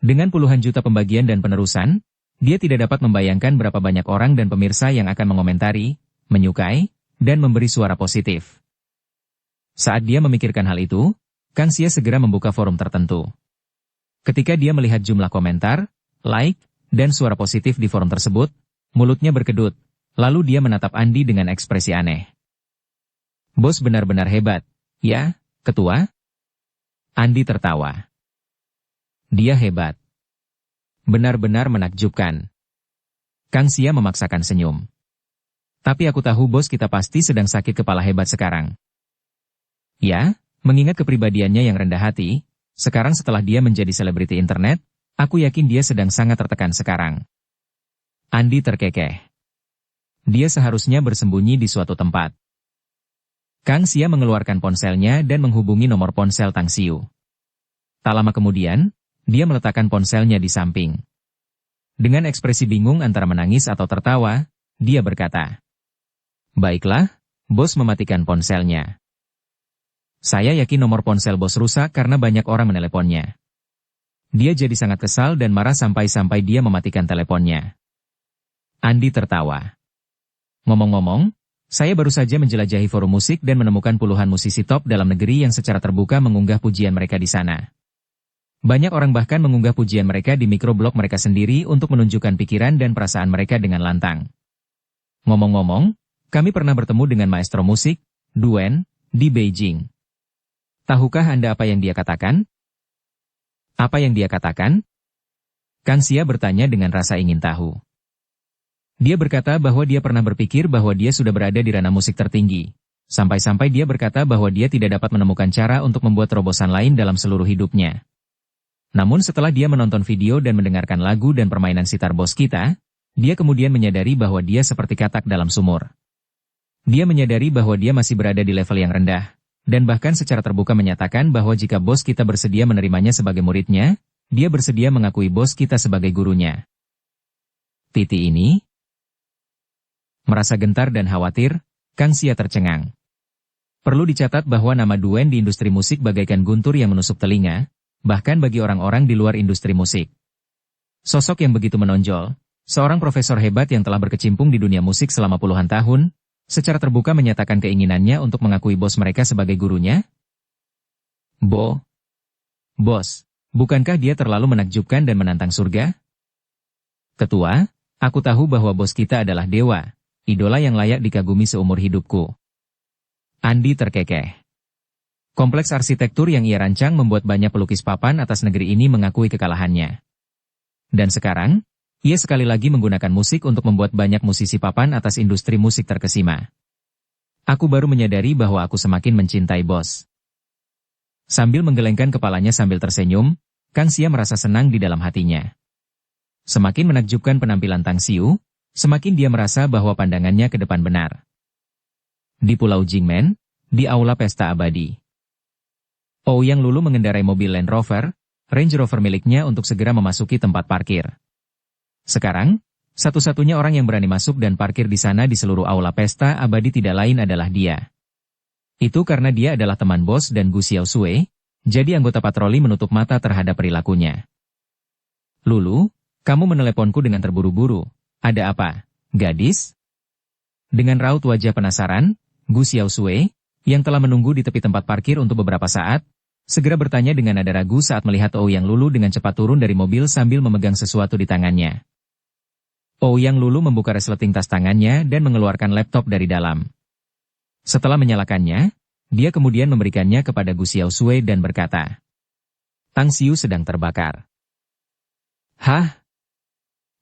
Dengan puluhan juta pembagian dan penerusan, dia tidak dapat membayangkan berapa banyak orang dan pemirsa yang akan mengomentari, menyukai, dan memberi suara positif. Saat dia memikirkan hal itu, Kang Xia segera membuka forum tertentu. Ketika dia melihat jumlah komentar, like, dan suara positif di forum tersebut, mulutnya berkedut, lalu dia menatap Andi dengan ekspresi aneh. Bos benar-benar hebat, ya, Ketua? Andi tertawa. Dia hebat. Benar-benar menakjubkan. Kang Xia memaksakan senyum. Tapi aku tahu bos kita pasti sedang sakit kepala hebat sekarang. Ya, mengingat kepribadiannya yang rendah hati, sekarang setelah dia menjadi selebriti internet, aku yakin dia sedang sangat tertekan sekarang. Andi terkekeh. Dia seharusnya bersembunyi di suatu tempat. Kang Xia mengeluarkan ponselnya dan menghubungi nomor ponsel Tang Xiu. Tak lama kemudian, dia meletakkan ponselnya di samping. Dengan ekspresi bingung antara menangis atau tertawa, dia berkata, Baiklah, bos mematikan ponselnya. Saya yakin nomor ponsel bos rusak karena banyak orang meneleponnya. Dia jadi sangat kesal dan marah sampai-sampai dia mematikan teleponnya. Andi tertawa. Ngomong-ngomong, saya baru saja menjelajahi forum musik dan menemukan puluhan musisi top dalam negeri yang secara terbuka mengunggah pujian mereka di sana. Banyak orang bahkan mengunggah pujian mereka di mikroblog mereka sendiri untuk menunjukkan pikiran dan perasaan mereka dengan lantang. Ngomong-ngomong, kami pernah bertemu dengan maestro musik, Duan, di Beijing. Tahukah Anda apa yang dia katakan? Apa yang dia katakan? Kang Xia bertanya dengan rasa ingin tahu. Dia berkata bahwa dia pernah berpikir bahwa dia sudah berada di ranah musik tertinggi. Sampai-sampai dia berkata bahwa dia tidak dapat menemukan cara untuk membuat terobosan lain dalam seluruh hidupnya. Namun setelah dia menonton video dan mendengarkan lagu dan permainan sitar bos kita, dia kemudian menyadari bahwa dia seperti katak dalam sumur. Dia menyadari bahwa dia masih berada di level yang rendah. Dan bahkan secara terbuka menyatakan bahwa jika bos kita bersedia menerimanya sebagai muridnya, dia bersedia mengakui bos kita sebagai gurunya. Titi ini merasa gentar dan khawatir, Kang Xia tercengang. Perlu dicatat bahwa nama Duan di industri musik bagaikan guntur yang menusuk telinga, bahkan bagi orang-orang di luar industri musik. Sosok yang begitu menonjol, seorang profesor hebat yang telah berkecimpung di dunia musik selama puluhan tahun, secara terbuka menyatakan keinginannya untuk mengakui bos mereka sebagai gurunya? Bos, bukankah dia terlalu menakjubkan dan menantang surga? Ketua, aku tahu bahwa bos kita adalah dewa, idola yang layak dikagumi seumur hidupku. Andi terkekeh. Kompleks arsitektur yang ia rancang membuat banyak pelukis papan atas negeri ini mengakui kekalahannya. Dan sekarang, ia sekali lagi menggunakan musik untuk membuat banyak musisi papan atas industri musik terkesima. Aku baru menyadari bahwa aku semakin mencintai bos. Sambil menggelengkan kepalanya sambil tersenyum, Kang Xia merasa senang di dalam hatinya. Semakin menakjubkan penampilan Tang Xiu, semakin dia merasa bahwa pandangannya ke depan benar. Di Pulau Jingmen, di aula pesta abadi. Ouyang Lulu mengendarai mobil Land Rover, Range Rover miliknya untuk segera memasuki tempat parkir. Sekarang, satu-satunya orang yang berani masuk dan parkir di sana di seluruh aula pesta abadi tidak lain adalah dia. Itu karena dia adalah teman bos dan Gu Xiaosui, jadi anggota patroli menutup mata terhadap perilakunya. Lulu, kamu meneleponku dengan terburu-buru. Ada apa, gadis? Dengan raut wajah penasaran, Gu Xiaosui, yang telah menunggu di tepi tempat parkir untuk beberapa saat, segera bertanya dengan nada ragu saat melihat Ouyang Lulu dengan cepat turun dari mobil sambil memegang sesuatu di tangannya. Ouyang Lulu membuka resleting tas tangannya dan mengeluarkan laptop dari dalam. Setelah menyalakannya, dia kemudian memberikannya kepada Gu Xiaosui dan berkata, Tang Xiu sedang terbakar. Hah?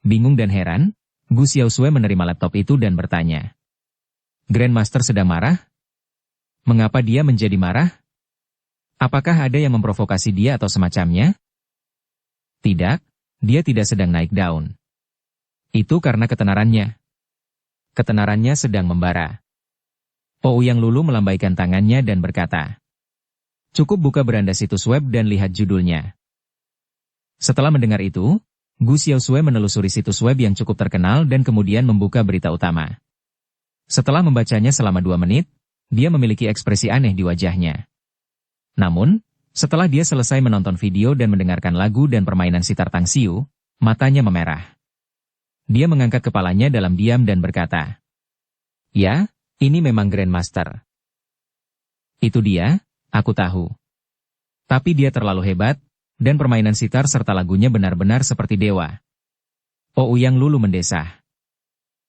Bingung dan heran, Gu Xiaosui menerima laptop itu dan bertanya. Grandmaster sedang marah? Mengapa dia menjadi marah? Apakah ada yang memprovokasi dia atau semacamnya? Tidak, dia tidak sedang naik daun. Itu karena ketenarannya. Ketenarannya sedang membara. Ouyang Lulu melambaikan tangannya dan berkata, cukup buka beranda situs web dan lihat judulnya. Setelah mendengar itu, Gu Xiaosui menelusuri situs web yang cukup terkenal dan kemudian membuka berita utama. Setelah membacanya selama 2 menit, dia memiliki ekspresi aneh di wajahnya. Namun, setelah dia selesai menonton video dan mendengarkan lagu dan permainan sitar Tang Xiu, matanya memerah. Dia mengangkat kepalanya dalam diam dan berkata, ya, ini memang Grandmaster. Itu dia, aku tahu. Tapi dia terlalu hebat, dan permainan sitar serta lagunya benar-benar seperti dewa. Ouyang Lulu mendesah.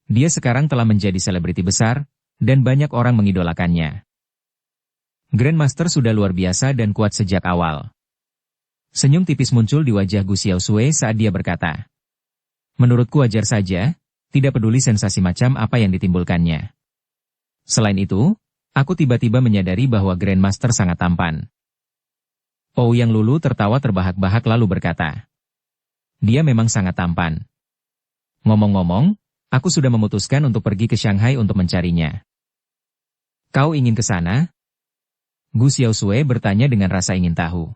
Dia sekarang telah menjadi selebriti besar, dan banyak orang mengidolakannya. Grandmaster sudah luar biasa dan kuat sejak awal. Senyum tipis muncul di wajah Gu Xiaosui saat dia berkata, menurutku wajar saja, tidak peduli sensasi macam apa yang ditimbulkannya. Selain itu, aku tiba-tiba menyadari bahwa Grandmaster sangat tampan. Ouyang Lulu tertawa terbahak-bahak lalu berkata, dia memang sangat tampan. Ngomong-ngomong, aku sudah memutuskan untuk pergi ke Shanghai untuk mencarinya. Kau ingin ke sana? Gu Xiaosui bertanya dengan rasa ingin tahu.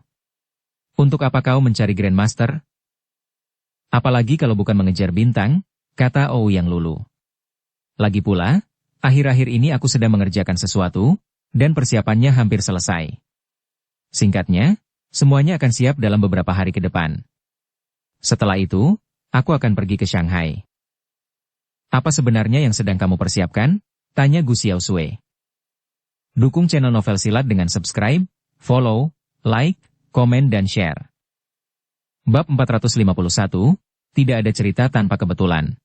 Untuk apa kau mencari Grandmaster? Apalagi kalau bukan mengejar bintang, kata Ouyang Lulu. Lagi pula, akhir-akhir ini aku sedang mengerjakan sesuatu, dan persiapannya hampir selesai. Singkatnya, semuanya akan siap dalam beberapa hari ke depan. Setelah itu, aku akan pergi ke Shanghai. Apa sebenarnya yang sedang kamu persiapkan? Tanya Gu Xiaosui. Dukung channel Novel Silat dengan subscribe, follow, like, komen dan share. Bab 451, tidak ada cerita tanpa kebetulan.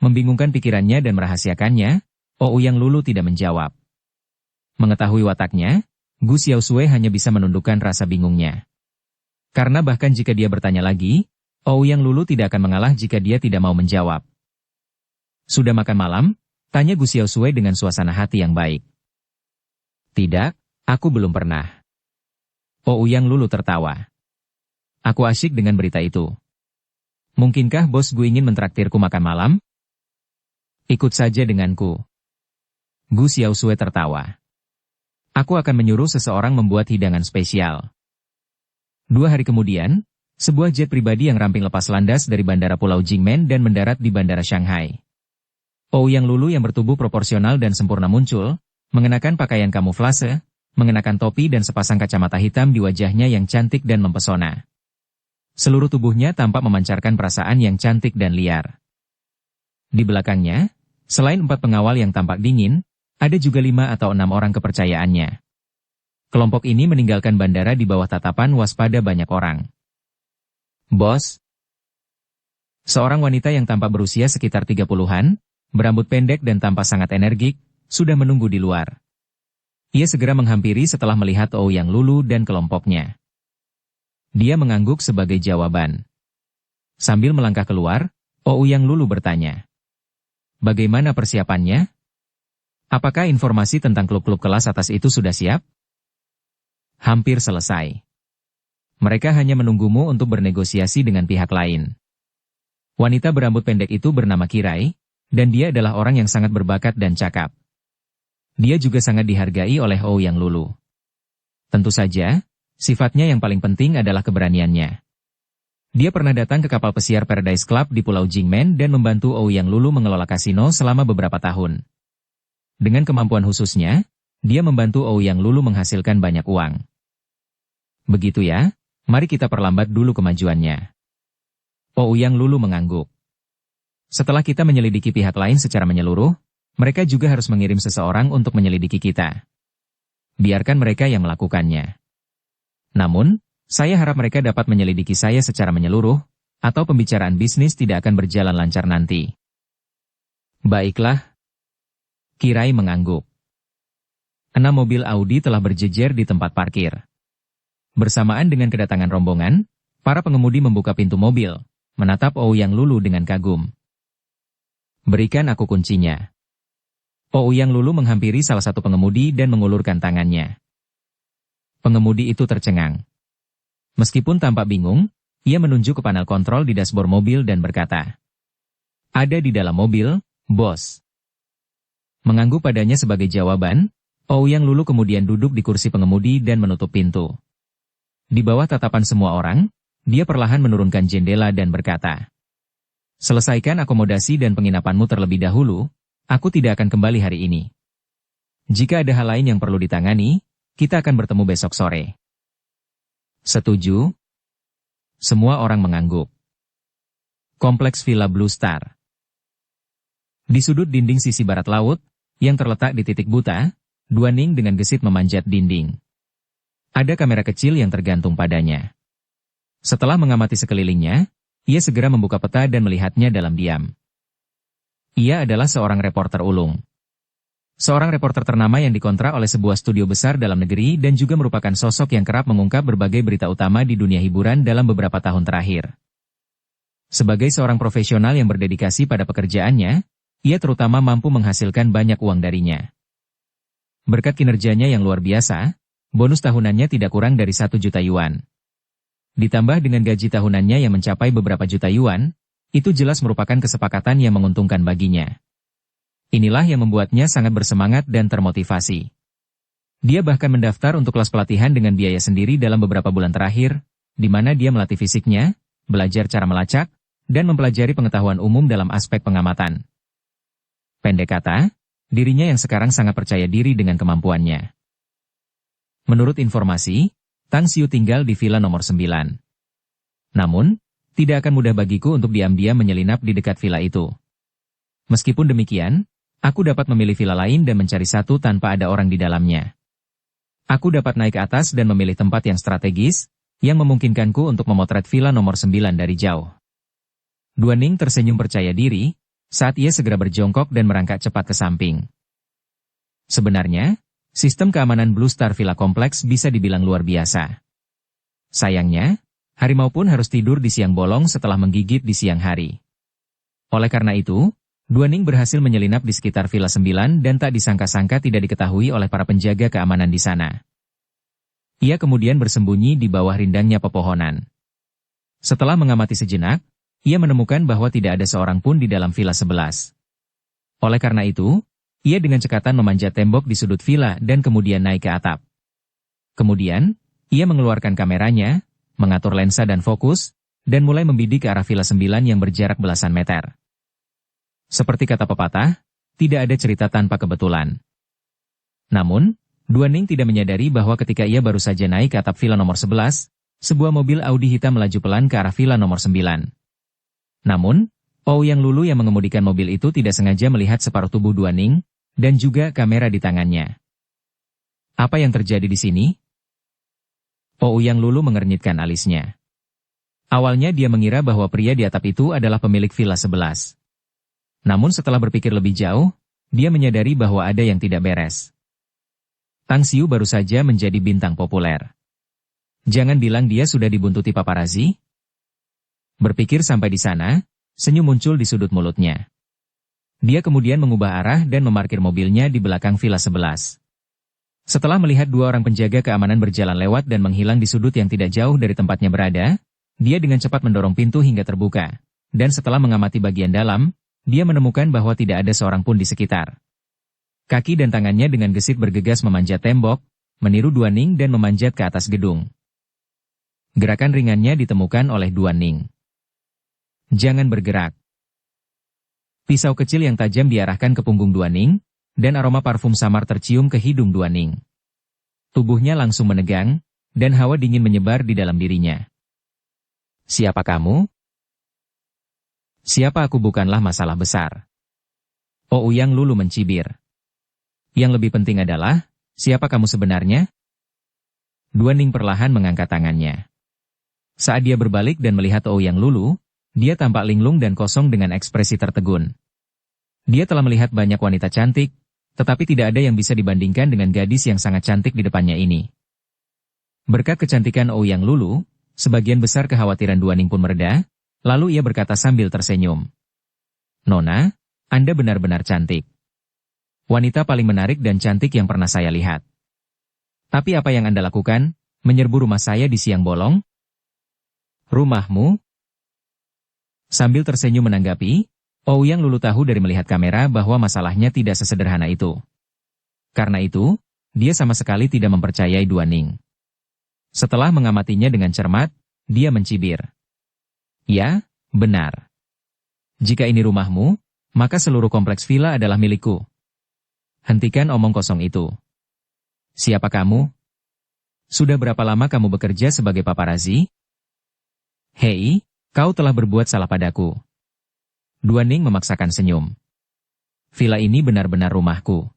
Membingungkan pikirannya dan merahasiakannya, Ouyang Lulu tidak menjawab. Mengetahui wataknya, Gu Xiaosui hanya bisa menundukkan rasa bingungnya. Karena bahkan jika dia bertanya lagi, Ouyang Lulu tidak akan mengalah jika dia tidak mau menjawab. Sudah makan malam? Tanya Gu Xiaosui dengan suasana hati yang baik. Tidak, aku belum pernah. Ouyang Lulu tertawa. Aku asyik dengan berita itu. Mungkinkah bos Gu ingin mentraktirku makan malam? Ikut saja denganku. Gu Xiaosui tertawa. Aku akan menyuruh seseorang membuat hidangan spesial. 2 hari kemudian, sebuah jet pribadi yang ramping lepas landas dari bandara Pulau Jingmen dan mendarat di bandara Shanghai. Ouyang Lulu yang bertubuh proporsional dan sempurna muncul, mengenakan pakaian kamuflase, mengenakan topi dan sepasang kacamata hitam di wajahnya yang cantik dan mempesona. Seluruh tubuhnya tampak memancarkan perasaan yang cantik dan liar. Di belakangnya, selain 4 pengawal yang tampak dingin, ada juga 5 atau 6 orang kepercayaannya. Kelompok ini meninggalkan bandara di bawah tatapan waspada banyak orang. Bos. Seorang wanita yang tampak berusia sekitar 30-an, berambut pendek dan tampak sangat energik, sudah menunggu di luar. Ia segera menghampiri setelah melihat Ouyang Lulu dan kelompoknya. Dia mengangguk sebagai jawaban. Sambil melangkah keluar, Ouyang Lulu bertanya. Bagaimana persiapannya? Apakah informasi tentang klub-klub kelas atas itu sudah siap? Hampir selesai. Mereka hanya menunggumu untuk bernegosiasi dengan pihak lain. Wanita berambut pendek itu bernama Kirai, dan dia adalah orang yang sangat berbakat dan cakap. Dia juga sangat dihargai oleh Ouyang Lulu. Tentu saja, sifatnya yang paling penting adalah keberaniannya. Dia pernah datang ke kapal pesiar Paradise Club di Pulau Jingmen dan membantu Ouyang Lulu mengelola kasino selama beberapa tahun. Dengan kemampuan khususnya, dia membantu Ouyang Lulu menghasilkan banyak uang. Begitu ya, mari kita perlambat dulu kemajuannya. Ouyang Lulu mengangguk. Setelah kita menyelidiki pihak lain secara menyeluruh, mereka juga harus mengirim seseorang untuk menyelidiki kita. Biarkan mereka yang melakukannya. Namun, saya harap mereka dapat menyelidiki saya secara menyeluruh, atau pembicaraan bisnis tidak akan berjalan lancar nanti. Baiklah. Kirai mengangguk. 6 mobil Audi telah berjejer di tempat parkir. Bersamaan dengan kedatangan rombongan, para pengemudi membuka pintu mobil, menatap Ouyang Lulu dengan kagum. Berikan aku kuncinya. Ouyang Lulu menghampiri salah satu pengemudi dan mengulurkan tangannya. Pengemudi itu tercengang. Meskipun tampak bingung, ia menunjuk ke panel kontrol di dashboard mobil dan berkata, "Ada di dalam mobil, bos." Mengangguk padanya sebagai jawaban, Ouyang Lulu kemudian duduk di kursi pengemudi dan menutup pintu. Di bawah tatapan semua orang, dia perlahan menurunkan jendela dan berkata, "Selesaikan akomodasi dan penginapanmu terlebih dahulu, aku tidak akan kembali hari ini. Jika ada hal lain yang perlu ditangani, kita akan bertemu besok sore." Setuju? Semua orang mengangguk. Kompleks Villa Blue Star. Di sudut dinding sisi barat laut, yang terletak di titik buta, Duan Ning dengan gesit memanjat dinding. Ada kamera kecil yang tergantung padanya. Setelah mengamati sekelilingnya, ia segera membuka peta dan melihatnya dalam diam. Ia adalah seorang reporter ulung. Seorang reporter ternama yang dikontrak oleh sebuah studio besar dalam negeri dan juga merupakan sosok yang kerap mengungkap berbagai berita utama di dunia hiburan dalam beberapa tahun terakhir. Sebagai seorang profesional yang berdedikasi pada pekerjaannya, ia terutama mampu menghasilkan banyak uang darinya. Berkat kinerjanya yang luar biasa, bonus tahunannya tidak kurang dari 1 juta yuan. Ditambah dengan gaji tahunannya yang mencapai beberapa juta yuan, itu jelas merupakan kesepakatan yang menguntungkan baginya. Inilah yang membuatnya sangat bersemangat dan termotivasi. Dia bahkan mendaftar untuk kelas pelatihan dengan biaya sendiri dalam beberapa bulan terakhir, di mana dia melatih fisiknya, belajar cara melacak, dan mempelajari pengetahuan umum dalam aspek pengamatan. Pendek kata, dirinya yang sekarang sangat percaya diri dengan kemampuannya. Menurut informasi, Tang Xiu tinggal di villa nomor 9. Namun, tidak akan mudah bagiku untuk diam-diam menyelinap di dekat villa itu. Meskipun demikian, aku dapat memilih villa lain dan mencari satu tanpa ada orang di dalamnya. Aku dapat naik ke atas dan memilih tempat yang strategis, yang memungkinkanku untuk memotret villa nomor 9 dari jauh. Duaning tersenyum percaya diri, saat ia segera berjongkok dan merangkak cepat ke samping. Sebenarnya, sistem keamanan Blue Star Villa Kompleks bisa dibilang luar biasa. Sayangnya, harimau pun harus tidur di siang bolong setelah menggigit di siang hari. Oleh karena itu, Duaning berhasil menyelinap di sekitar Villa 9 dan tak disangka-sangka tidak diketahui oleh para penjaga keamanan di sana. Ia kemudian bersembunyi di bawah rindangnya pepohonan. Setelah mengamati sejenak, ia menemukan bahwa tidak ada seorang pun di dalam Villa 11. Oleh karena itu, ia dengan cekatan memanjat tembok di sudut villa dan kemudian naik ke atap. Kemudian, ia mengeluarkan kameranya, mengatur lensa dan fokus, dan mulai membidik ke arah Villa 9 yang berjarak belasan meter. Seperti kata pepatah, tidak ada cerita tanpa kebetulan. Namun, Duaning tidak menyadari bahwa ketika ia baru saja naik ke atap villa nomor 11, sebuah mobil Audi hitam melaju pelan ke arah villa nomor 9. Namun, Ouyang Lulu yang mengemudikan mobil itu tidak sengaja melihat separuh tubuh Duaning, dan juga kamera di tangannya. Apa yang terjadi di sini? Ouyang Lulu mengernyitkan alisnya. Awalnya dia mengira bahwa pria di atap itu adalah pemilik villa 11. Namun setelah berpikir lebih jauh, dia menyadari bahwa ada yang tidak beres. Tang Xiu baru saja menjadi bintang populer. Jangan bilang dia sudah dibuntuti paparazi. Berpikir sampai di sana, senyum muncul di sudut mulutnya. Dia kemudian mengubah arah dan memarkir mobilnya di belakang Villa 11. Setelah melihat dua orang penjaga keamanan berjalan lewat dan menghilang di sudut yang tidak jauh dari tempatnya berada, dia dengan cepat mendorong pintu hingga terbuka. Dan setelah mengamati bagian dalam, dia menemukan bahwa tidak ada seorang pun di sekitar. Kaki dan tangannya dengan gesit bergegas memanjat tembok, meniru Duaning dan memanjat ke atas gedung. Gerakan ringannya ditemukan oleh Duaning. Jangan bergerak. Pisau kecil yang tajam diarahkan ke punggung Duaning, dan aroma parfum samar tercium ke hidung Duaning. Tubuhnya langsung menegang, dan hawa dingin menyebar di dalam dirinya. Siapa kamu? Siapa aku bukanlah masalah besar. Ouyang Lulu mencibir. Yang lebih penting adalah, siapa kamu sebenarnya? Duaning perlahan mengangkat tangannya. Saat dia berbalik dan melihat Ouyang Lulu, dia tampak linglung dan kosong dengan ekspresi tertegun. Dia telah melihat banyak wanita cantik, tetapi tidak ada yang bisa dibandingkan dengan gadis yang sangat cantik di depannya ini. Berkat kecantikan Ouyang Lulu, sebagian besar kekhawatiran Duaning pun mereda. Lalu ia berkata sambil tersenyum. Nona, Anda benar-benar cantik. Wanita paling menarik dan cantik yang pernah saya lihat. Tapi apa yang Anda lakukan? Menyerbu rumah saya di siang bolong? Rumahmu? Sambil tersenyum menanggapi, Ouyang Lulu tahu dari melihat kamera bahwa masalahnya tidak sesederhana itu. Karena itu, dia sama sekali tidak mempercayai Duaning. Setelah mengamatinya dengan cermat, dia mencibir. Ya, benar. Jika ini rumahmu, maka seluruh kompleks villa adalah milikku. Hentikan omong kosong itu. Siapa kamu? Sudah berapa lama kamu bekerja sebagai paparazi? Hei, kau telah berbuat salah padaku. Duaning memaksakan senyum. Villa ini benar-benar rumahku.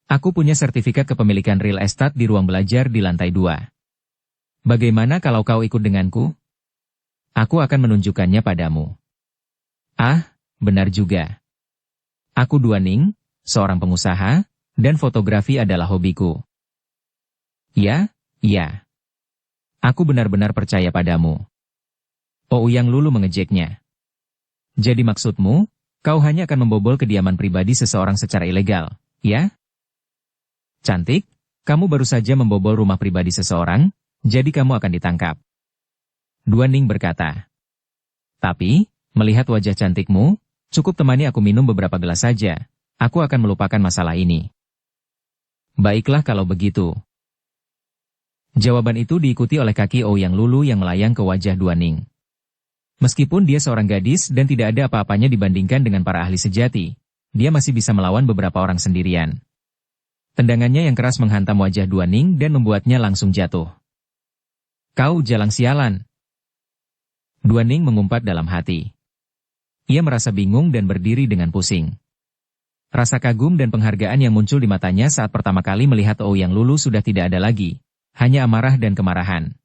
Aku punya sertifikat kepemilikan real estate di ruang belajar di lantai 2. Bagaimana kalau kau ikut denganku? Aku akan menunjukkannya padamu. Ah, benar juga. Aku Duaning, seorang pengusaha, dan fotografi adalah hobiku. Ya, ya. Aku benar-benar percaya padamu. Ouyang Lulu mengejeknya. Jadi maksudmu, kau hanya akan membobol kediaman pribadi seseorang secara ilegal, ya? Cantik, kamu baru saja membobol rumah pribadi seseorang, jadi kamu akan ditangkap. Duaning berkata. Tapi, melihat wajah cantikmu, cukup temani aku minum beberapa gelas saja, aku akan melupakan masalah ini. Baiklah kalau begitu. Jawaban itu diikuti oleh kaki Ouyang Lulu yang melayang ke wajah Duaning. Meskipun dia seorang gadis dan tidak ada apa-apanya dibandingkan dengan para ahli sejati, dia masih bisa melawan beberapa orang sendirian. Tendangannya yang keras menghantam wajah Duaning dan membuatnya langsung jatuh. Kau jalang sialan. Duaning mengumpat dalam hati. Ia merasa bingung dan berdiri dengan pusing. Rasa kagum dan penghargaan yang muncul di matanya saat pertama kali melihat Ouyang Lulu sudah tidak ada lagi, hanya amarah dan kemarahan.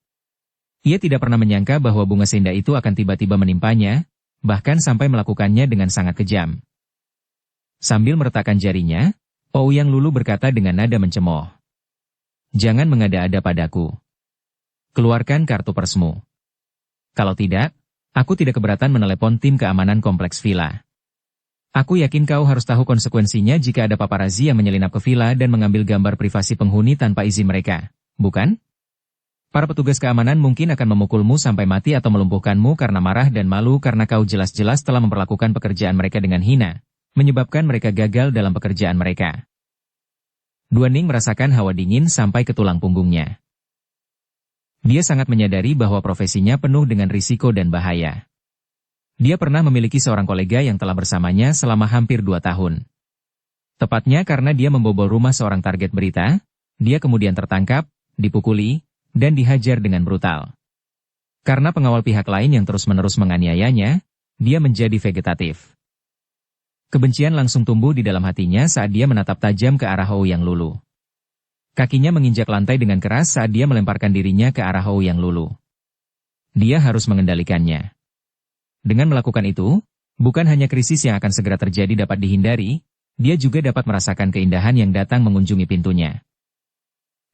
Ia tidak pernah menyangka bahwa bunga senda itu akan tiba-tiba menimpanya, bahkan sampai melakukannya dengan sangat kejam. Sambil meretakkan jarinya, Ouyang Lulu berkata dengan nada mencemooh. Jangan mengada-ada padaku. Keluarkan kartu persmu. Kalau tidak, aku tidak keberatan menelepon tim keamanan kompleks villa. Aku yakin kau harus tahu konsekuensinya jika ada paparazzi yang menyelinap ke villa dan mengambil gambar privasi penghuni tanpa izin mereka, bukan? Para petugas keamanan mungkin akan memukulmu sampai mati atau melumpuhkanmu karena marah dan malu karena kau jelas-jelas telah memperlakukan pekerjaan mereka dengan hina, menyebabkan mereka gagal dalam pekerjaan mereka. Duaning merasakan hawa dingin sampai ke tulang punggungnya. Dia sangat menyadari bahwa profesinya penuh dengan risiko dan bahaya. Dia pernah memiliki seorang kolega yang telah bersamanya selama hampir 2 tahun. Tepatnya karena dia membobol rumah seorang target berita, dia kemudian tertangkap, dipukuli, dan dihajar dengan brutal. Karena pengawal pihak lain yang terus-menerus menganiayanya, dia menjadi vegetatif. Kebencian langsung tumbuh di dalam hatinya saat dia menatap tajam ke arah Ouyang Lulu. Kakinya menginjak lantai dengan keras saat dia melemparkan dirinya ke arah Ouyang Lulu. Dia harus mengendalikannya. Dengan melakukan itu, bukan hanya krisis yang akan segera terjadi dapat dihindari, dia juga dapat merasakan keindahan yang datang mengunjungi pintunya.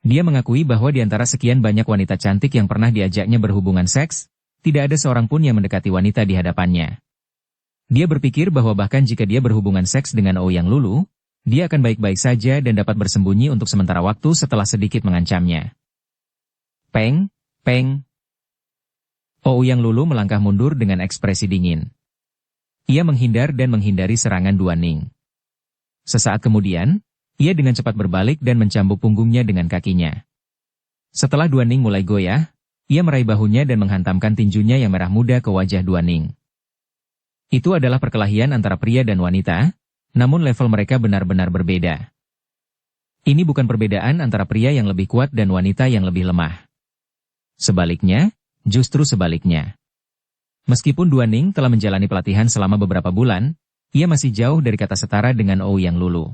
Dia mengakui bahwa di antara sekian banyak wanita cantik yang pernah diajaknya berhubungan seks, tidak ada seorang pun yang mendekati wanita di hadapannya. Dia berpikir bahwa bahkan jika dia berhubungan seks dengan Ouyang Lulu, dia akan baik-baik saja dan dapat bersembunyi untuk sementara waktu setelah sedikit mengancamnya. Peng, peng. Ouyang Lulu melangkah mundur dengan ekspresi dingin. Ia menghindar dan menghindari serangan Duaning. Sesaat kemudian, ia dengan cepat berbalik dan mencambuk punggungnya dengan kakinya. Setelah Duaning mulai goyah, ia meraih bahunya dan menghantamkan tinjunya yang merah muda ke wajah Duaning. Itu adalah perkelahian antara pria dan wanita, namun level mereka benar-benar berbeda. Ini bukan perbedaan antara pria yang lebih kuat dan wanita yang lebih lemah. Sebaliknya, justru sebaliknya. Meskipun Duaning telah menjalani pelatihan selama beberapa bulan, ia masih jauh dari kata setara dengan Ouyang Lulu.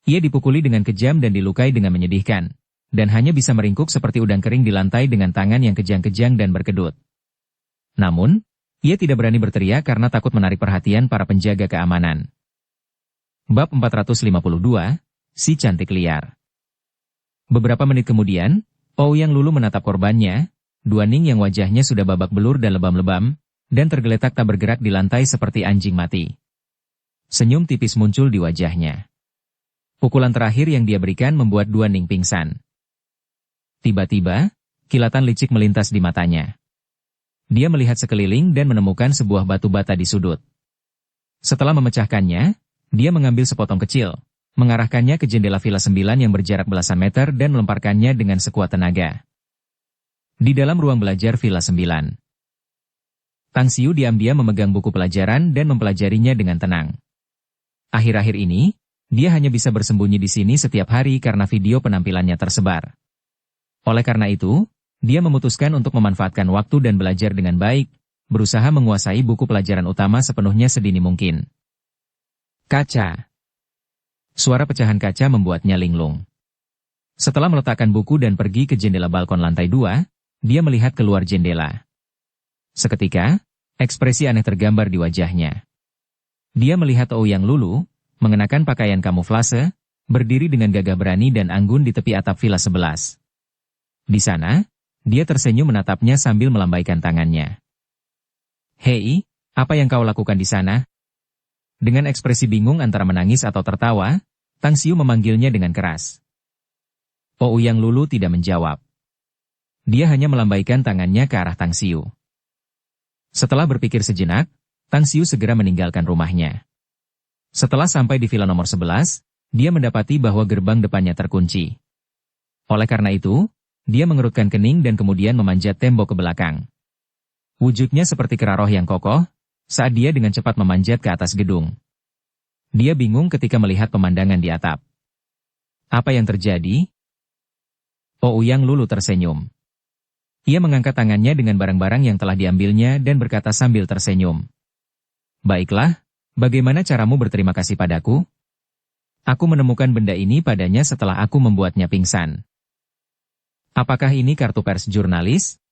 Ia dipukuli dengan kejam dan dilukai dengan menyedihkan, dan hanya bisa meringkuk seperti udang kering di lantai dengan tangan yang kejang-kejang dan berkedut. Namun, ia tidak berani berteriak karena takut menarik perhatian para penjaga keamanan. Bab 452, Si Cantik Liar. Beberapa menit kemudian, Ouyang Lulu menatap korbannya, Duaning yang wajahnya sudah babak belur dan lebam-lebam, dan tergeletak tak bergerak di lantai seperti anjing mati. Senyum tipis muncul di wajahnya. Pukulan terakhir yang dia berikan membuat Duaning pingsan. Tiba-tiba, kilatan licik melintas di matanya. Dia melihat sekeliling dan menemukan sebuah batu bata di sudut. Setelah memecahkannya, dia mengambil sepotong kecil, mengarahkannya ke jendela villa 9 yang berjarak belasan meter dan melemparkannya dengan sekuat tenaga. Di dalam ruang belajar villa 9. Tang Xiu diam-diam memegang buku pelajaran dan mempelajarinya dengan tenang. Akhir-akhir ini, dia hanya bisa bersembunyi di sini setiap hari karena video penampilannya tersebar. Oleh karena itu, dia memutuskan untuk memanfaatkan waktu dan belajar dengan baik, berusaha menguasai buku pelajaran utama sepenuhnya sedini mungkin. Kaca. Suara pecahan kaca membuatnya linglung. Setelah meletakkan buku dan pergi ke jendela balkon lantai 2, dia melihat keluar jendela. Seketika, ekspresi aneh tergambar di wajahnya. Dia melihat Ouyang Lulu, mengenakan pakaian kamuflase, berdiri dengan gagah berani dan anggun di tepi atap villa 11. Di sana, dia tersenyum menatapnya sambil melambaikan tangannya. Hei, apa yang kau lakukan di sana? Dengan ekspresi bingung antara menangis atau tertawa, Tang Xiu memanggilnya dengan keras. Ouyang Lulu tidak menjawab. Dia hanya melambaikan tangannya ke arah Tang Xiu. Setelah berpikir sejenak, Tang Xiu segera meninggalkan rumahnya. Setelah sampai di villa nomor 11, dia mendapati bahwa gerbang depannya terkunci. Oleh karena itu, dia mengerutkan kening dan kemudian memanjat tembok ke belakang. Wujudnya seperti kera roh yang kokoh, saat dia dengan cepat memanjat ke atas gedung. Dia bingung ketika melihat pemandangan di atap. Apa yang terjadi? Ouyang Lulu tersenyum. Ia mengangkat tangannya dengan barang-barang yang telah diambilnya dan berkata sambil tersenyum. Baiklah, bagaimana caramu berterima kasih padaku? Aku menemukan benda ini padanya setelah aku membuatnya pingsan. Apakah ini kartu pers jurnalis?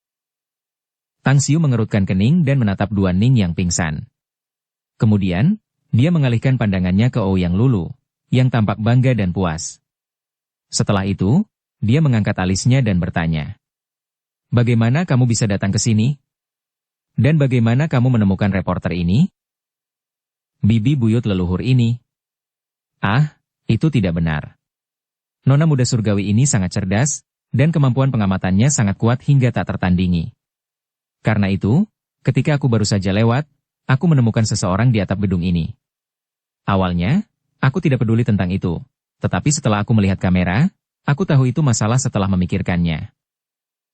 Tang Xiu mengerutkan kening dan menatap Duan Ning yang pingsan. Kemudian, dia mengalihkan pandangannya ke Ouyang Lulu, yang tampak bangga dan puas. Setelah itu, dia mengangkat alisnya dan bertanya. Bagaimana kamu bisa datang ke sini? Dan bagaimana kamu menemukan reporter ini? Bibi buyut leluhur ini. Ah, itu tidak benar. Nona muda surgawi ini sangat cerdas, dan kemampuan pengamatannya sangat kuat hingga tak tertandingi. Karena itu, ketika aku baru saja lewat, aku menemukan seseorang di atap gedung ini. Awalnya, aku tidak peduli tentang itu, tetapi setelah aku melihat kamera, aku tahu itu masalah setelah memikirkannya.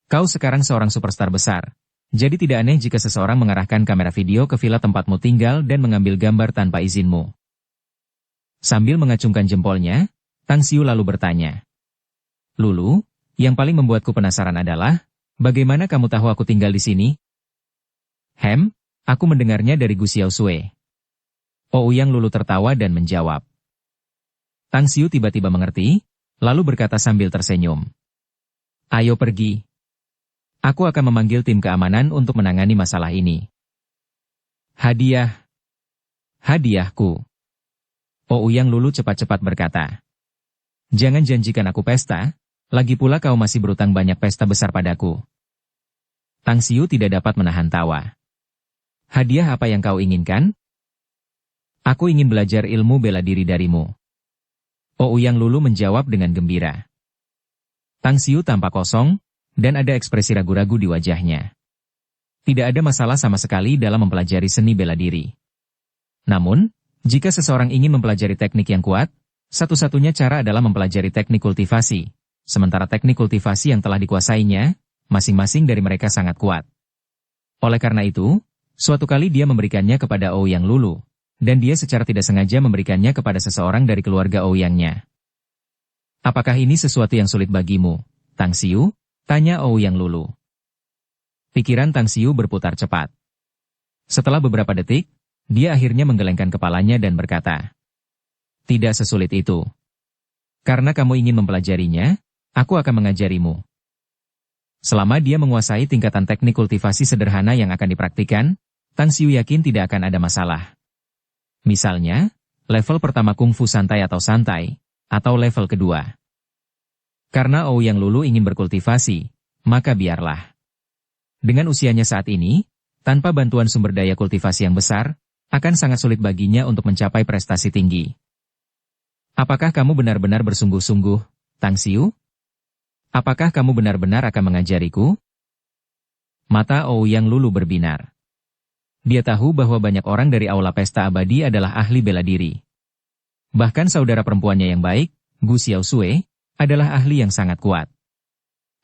Kau sekarang seorang superstar besar, jadi tidak aneh jika seseorang mengarahkan kamera video ke villa tempatmu tinggal dan mengambil gambar tanpa izinmu. Sambil mengacungkan jempolnya, Tang Xiu lalu bertanya. Lulu, yang paling membuatku penasaran adalah, bagaimana kamu tahu aku tinggal di sini? Aku mendengarnya dari Gu Xiaosui. Ouyang Lulu tertawa dan menjawab. Tang Xiu tiba-tiba mengerti, lalu berkata sambil tersenyum. Ayo pergi. Aku akan memanggil tim keamanan untuk menangani masalah ini. Hadiah. Hadiahku. Ouyang Lulu cepat-cepat berkata. Jangan janjikan aku pesta, lagi pula kau masih berutang banyak pesta besar padaku. Tang Xiu tidak dapat menahan tawa. Hadiah apa yang kau inginkan? Aku ingin belajar ilmu bela diri darimu. Ouyang Lulu menjawab dengan gembira. Tang Xiu tampak kosong, dan ada ekspresi ragu-ragu di wajahnya. Tidak ada masalah sama sekali dalam mempelajari seni bela diri. Namun, jika seseorang ingin mempelajari teknik yang kuat, satu-satunya cara adalah mempelajari teknik kultivasi, sementara teknik kultivasi yang telah dikuasainya, masing-masing dari mereka sangat kuat. Oleh karena itu, suatu kali dia memberikannya kepada Ouyang Lulu, dan dia secara tidak sengaja memberikannya kepada seseorang dari keluarga Ouyangnya. Apakah ini sesuatu yang sulit bagimu, Tang Xiu? Tanya Ouyang Lulu. Pikiran Tang Xiu berputar cepat. Setelah beberapa detik, dia akhirnya menggelengkan kepalanya dan berkata, tidak sesulit itu. Karena kamu ingin mempelajarinya, aku akan mengajarimu. Selama dia menguasai tingkatan teknik kultivasi sederhana yang akan dipraktikkan, Tang Xiu yakin tidak akan ada masalah. Misalnya, level pertama kungfu santai, atau level kedua. Karena Ouyang Lulu ingin berkultivasi, maka biarlah. Dengan usianya saat ini, tanpa bantuan sumber daya kultivasi yang besar, akan sangat sulit baginya untuk mencapai prestasi tinggi. Apakah kamu benar-benar bersungguh-sungguh, Tang Xiu? Apakah kamu benar-benar akan mengajariku? Mata Ouyang Lulu berbinar. Dia tahu bahwa banyak orang dari aula pesta abadi adalah ahli bela diri. Bahkan saudara perempuannya yang baik, Gu Xiaosui, adalah ahli yang sangat kuat.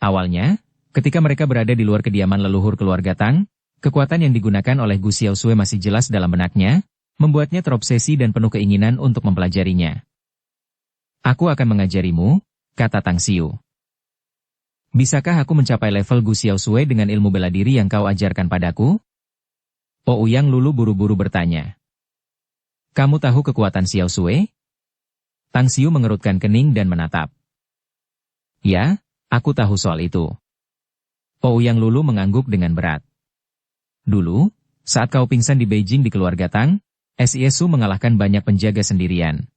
Awalnya, ketika mereka berada di luar kediaman leluhur keluarga Tang, kekuatan yang digunakan oleh Gu Xiaosui masih jelas dalam benaknya, membuatnya terobsesi dan penuh keinginan untuk mempelajarinya. Aku akan mengajarimu, kata Tang Xiu. Bisakah aku mencapai level Gu Xiaosui dengan ilmu bela diri yang kau ajarkan padaku? Ouyang Lulu buru-buru bertanya. Kamu tahu kekuatan Xiaosui? Tang Xiu mengerutkan kening dan menatap. Ya, aku tahu soal itu. Ouyang Lulu mengangguk dengan berat. Dulu, saat kau pingsan di Beijing di keluarga Tang, Siesu mengalahkan banyak penjaga sendirian.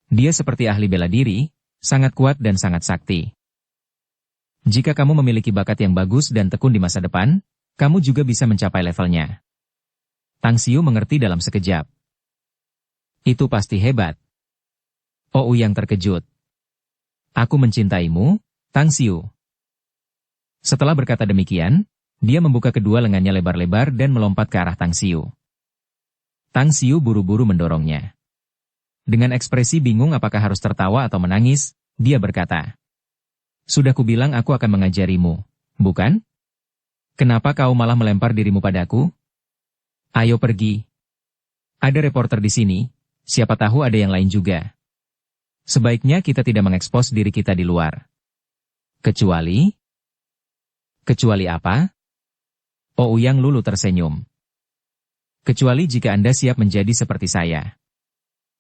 Dia seperti ahli bela diri, sangat kuat dan sangat sakti. Jika kamu memiliki bakat yang bagus dan tekun di masa depan, kamu juga bisa mencapai levelnya. Tang Xiu mengerti dalam sekejap. Itu pasti hebat. Ouyang terkejut. Aku mencintaimu, Tang Xiu. Setelah berkata demikian, dia membuka kedua lengannya lebar-lebar dan melompat ke arah Tang Xiu. Tang Xiu buru-buru mendorongnya. Dengan ekspresi bingung apakah harus tertawa atau menangis, dia berkata, sudah kubilang aku akan mengajarimu, bukan? Kenapa kau malah melempar dirimu padaku? Ayo pergi. Ada reporter di sini, siapa tahu ada yang lain juga. Sebaiknya kita tidak mengekspos diri kita di luar. Kecuali... Kecuali apa? Ouyang Lulu tersenyum. Kecuali jika Anda siap menjadi seperti saya.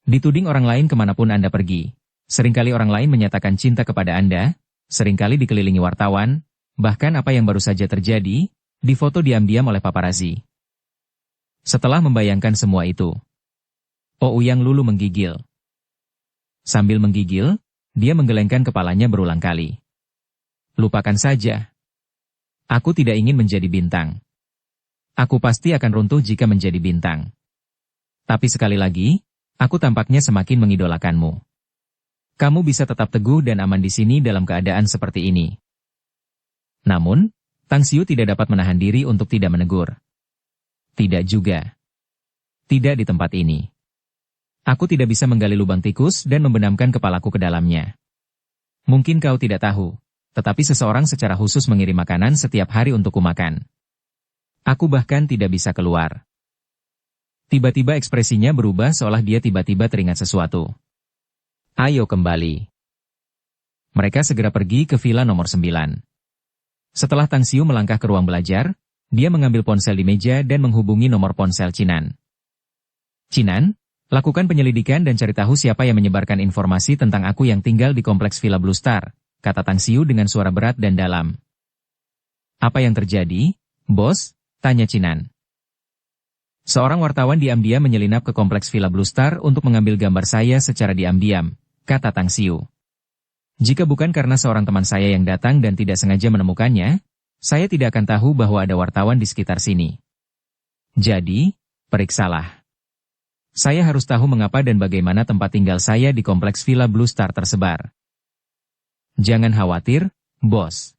Dituding orang lain kemanapun Anda pergi. Seringkali orang lain menyatakan cinta kepada Anda, seringkali dikelilingi wartawan, bahkan apa yang baru saja terjadi, difoto diam-diam oleh paparazi. Setelah membayangkan semua itu, Ouyang Lulu menggigil. Sambil menggigil, dia menggelengkan kepalanya berulang kali. Lupakan saja. Aku tidak ingin menjadi bintang. Aku pasti akan runtuh jika menjadi bintang. Tapi sekali lagi, aku tampaknya semakin mengidolakanmu. Kamu bisa tetap teguh dan aman di sini dalam keadaan seperti ini. Namun, Tang Xiu tidak dapat menahan diri untuk tidak menegur. Tidak juga. Tidak di tempat ini. Aku tidak bisa menggali lubang tikus dan membenamkan kepalaku ke dalamnya. Mungkin kau tidak tahu, tetapi seseorang secara khusus mengirim makanan setiap hari untukku makan. Aku bahkan tidak bisa keluar. Tiba-tiba ekspresinya berubah seolah dia tiba-tiba teringat sesuatu. Ayo kembali. Mereka segera pergi ke villa nomor 9. Setelah Tang Xiu melangkah ke ruang belajar, dia mengambil ponsel di meja dan menghubungi nomor ponsel Cinan. Cinan, lakukan penyelidikan dan cari tahu siapa yang menyebarkan informasi tentang aku yang tinggal di kompleks Villa Blue Star, kata Tang Xiu dengan suara berat dan dalam. Apa yang terjadi, bos? Tanya Cinan. Seorang wartawan diam-diam menyelinap ke kompleks Villa Blue Star untuk mengambil gambar saya secara diam-diam, kata Tang Xiu. Jika bukan karena seorang teman saya yang datang dan tidak sengaja menemukannya, saya tidak akan tahu bahwa ada wartawan di sekitar sini. Jadi, periksalah. Saya harus tahu mengapa dan bagaimana tempat tinggal saya di kompleks Villa Blue Star tersebar. Jangan khawatir, bos.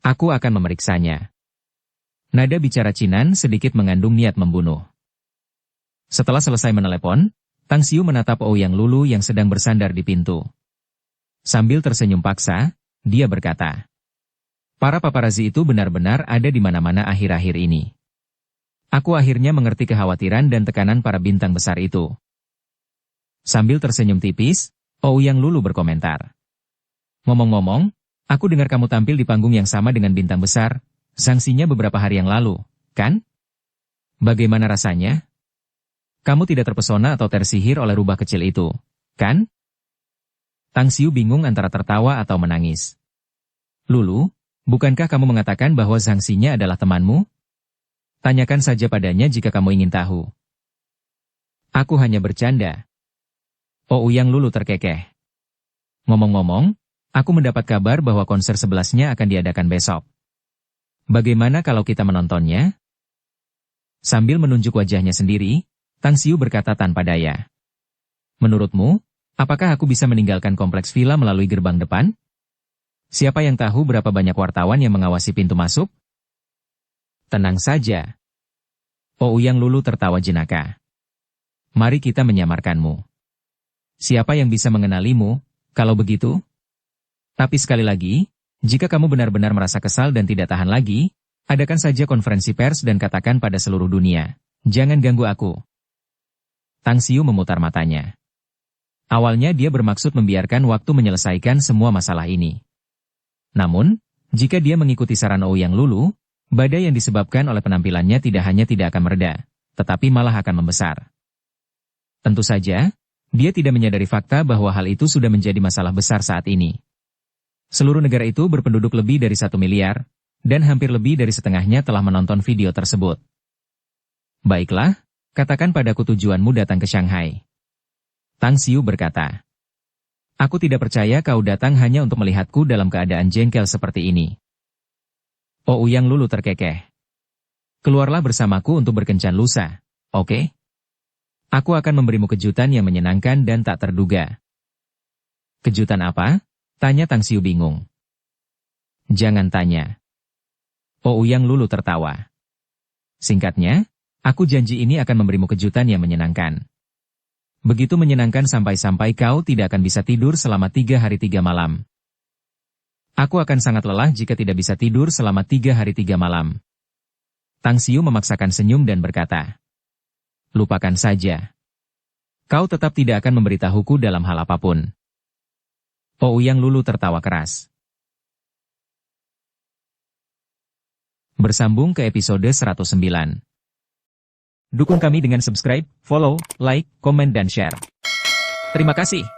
Aku akan memeriksanya. Nada bicara Cinan sedikit mengandung niat membunuh. Setelah selesai menelepon, Tang Xiu menatap Ouyang Lulu yang sedang bersandar di pintu. Sambil tersenyum paksa, dia berkata, para paparazzi itu benar-benar ada di mana-mana akhir-akhir ini. Aku akhirnya mengerti kekhawatiran dan tekanan para bintang besar itu. Sambil tersenyum tipis, Ouyang Lulu berkomentar. Ngomong-ngomong, aku dengar kamu tampil di panggung yang sama dengan bintang besar, sanksinya beberapa hari yang lalu, kan? Bagaimana rasanya? Kamu tidak terpesona atau tersihir oleh rubah kecil itu, kan? Tang Xiu bingung antara tertawa atau menangis. Lulu, bukankah kamu mengatakan bahwa sanksinya adalah temanmu? Tanyakan saja padanya jika kamu ingin tahu. Aku hanya bercanda. Ouyang Lulu terkekeh. Ngomong-ngomong, aku mendapat kabar bahwa konser 11-nya akan diadakan besok. Bagaimana kalau kita menontonnya? Sambil menunjuk wajahnya sendiri, Tang Xiu berkata tanpa daya. Menurutmu, apakah aku bisa meninggalkan kompleks villa melalui gerbang depan? Siapa yang tahu berapa banyak wartawan yang mengawasi pintu masuk? Tenang saja. Ouyang Lulu tertawa jenaka. Mari kita menyamarkanmu. Siapa yang bisa mengenalimu, kalau begitu? Tapi sekali lagi, jika kamu benar-benar merasa kesal dan tidak tahan lagi, adakan saja konferensi pers dan katakan pada seluruh dunia, jangan ganggu aku. Tang Xiu memutar matanya. Awalnya dia bermaksud membiarkan waktu menyelesaikan semua masalah ini. Namun, jika dia mengikuti saran Ouyang Lulu, badai yang disebabkan oleh penampilannya tidak hanya tidak akan mereda, tetapi malah akan membesar. Tentu saja, dia tidak menyadari fakta bahwa hal itu sudah menjadi masalah besar saat ini. Seluruh negara itu berpenduduk lebih dari 1 miliar, dan hampir lebih dari setengahnya telah menonton video tersebut. Baiklah, katakan padaku tujuanmu datang ke Shanghai. Tang Xiu berkata. Aku tidak percaya kau datang hanya untuk melihatku dalam keadaan jengkel seperti ini. Ouyang Lulu terkekeh. Keluarlah bersamaku untuk berkencan lusa, oke? Aku akan memberimu kejutan yang menyenangkan dan tak terduga. Kejutan apa? Tanya Tang Xiu bingung. Jangan tanya. Ouyang Lulu tertawa. Singkatnya, aku janji ini akan memberimu kejutan yang menyenangkan. Begitu menyenangkan sampai-sampai kau tidak akan bisa tidur selama 3 hari 3 malam. Aku akan sangat lelah jika tidak bisa tidur selama 3 hari 3 malam. Tang Xiu memaksakan senyum dan berkata. Lupakan saja. Kau tetap tidak akan memberitahuku dalam hal apapun. Ouyang Lulu tertawa keras. Bersambung ke episode 109. Dukung kami dengan subscribe, follow, like, komen dan share. Terima kasih.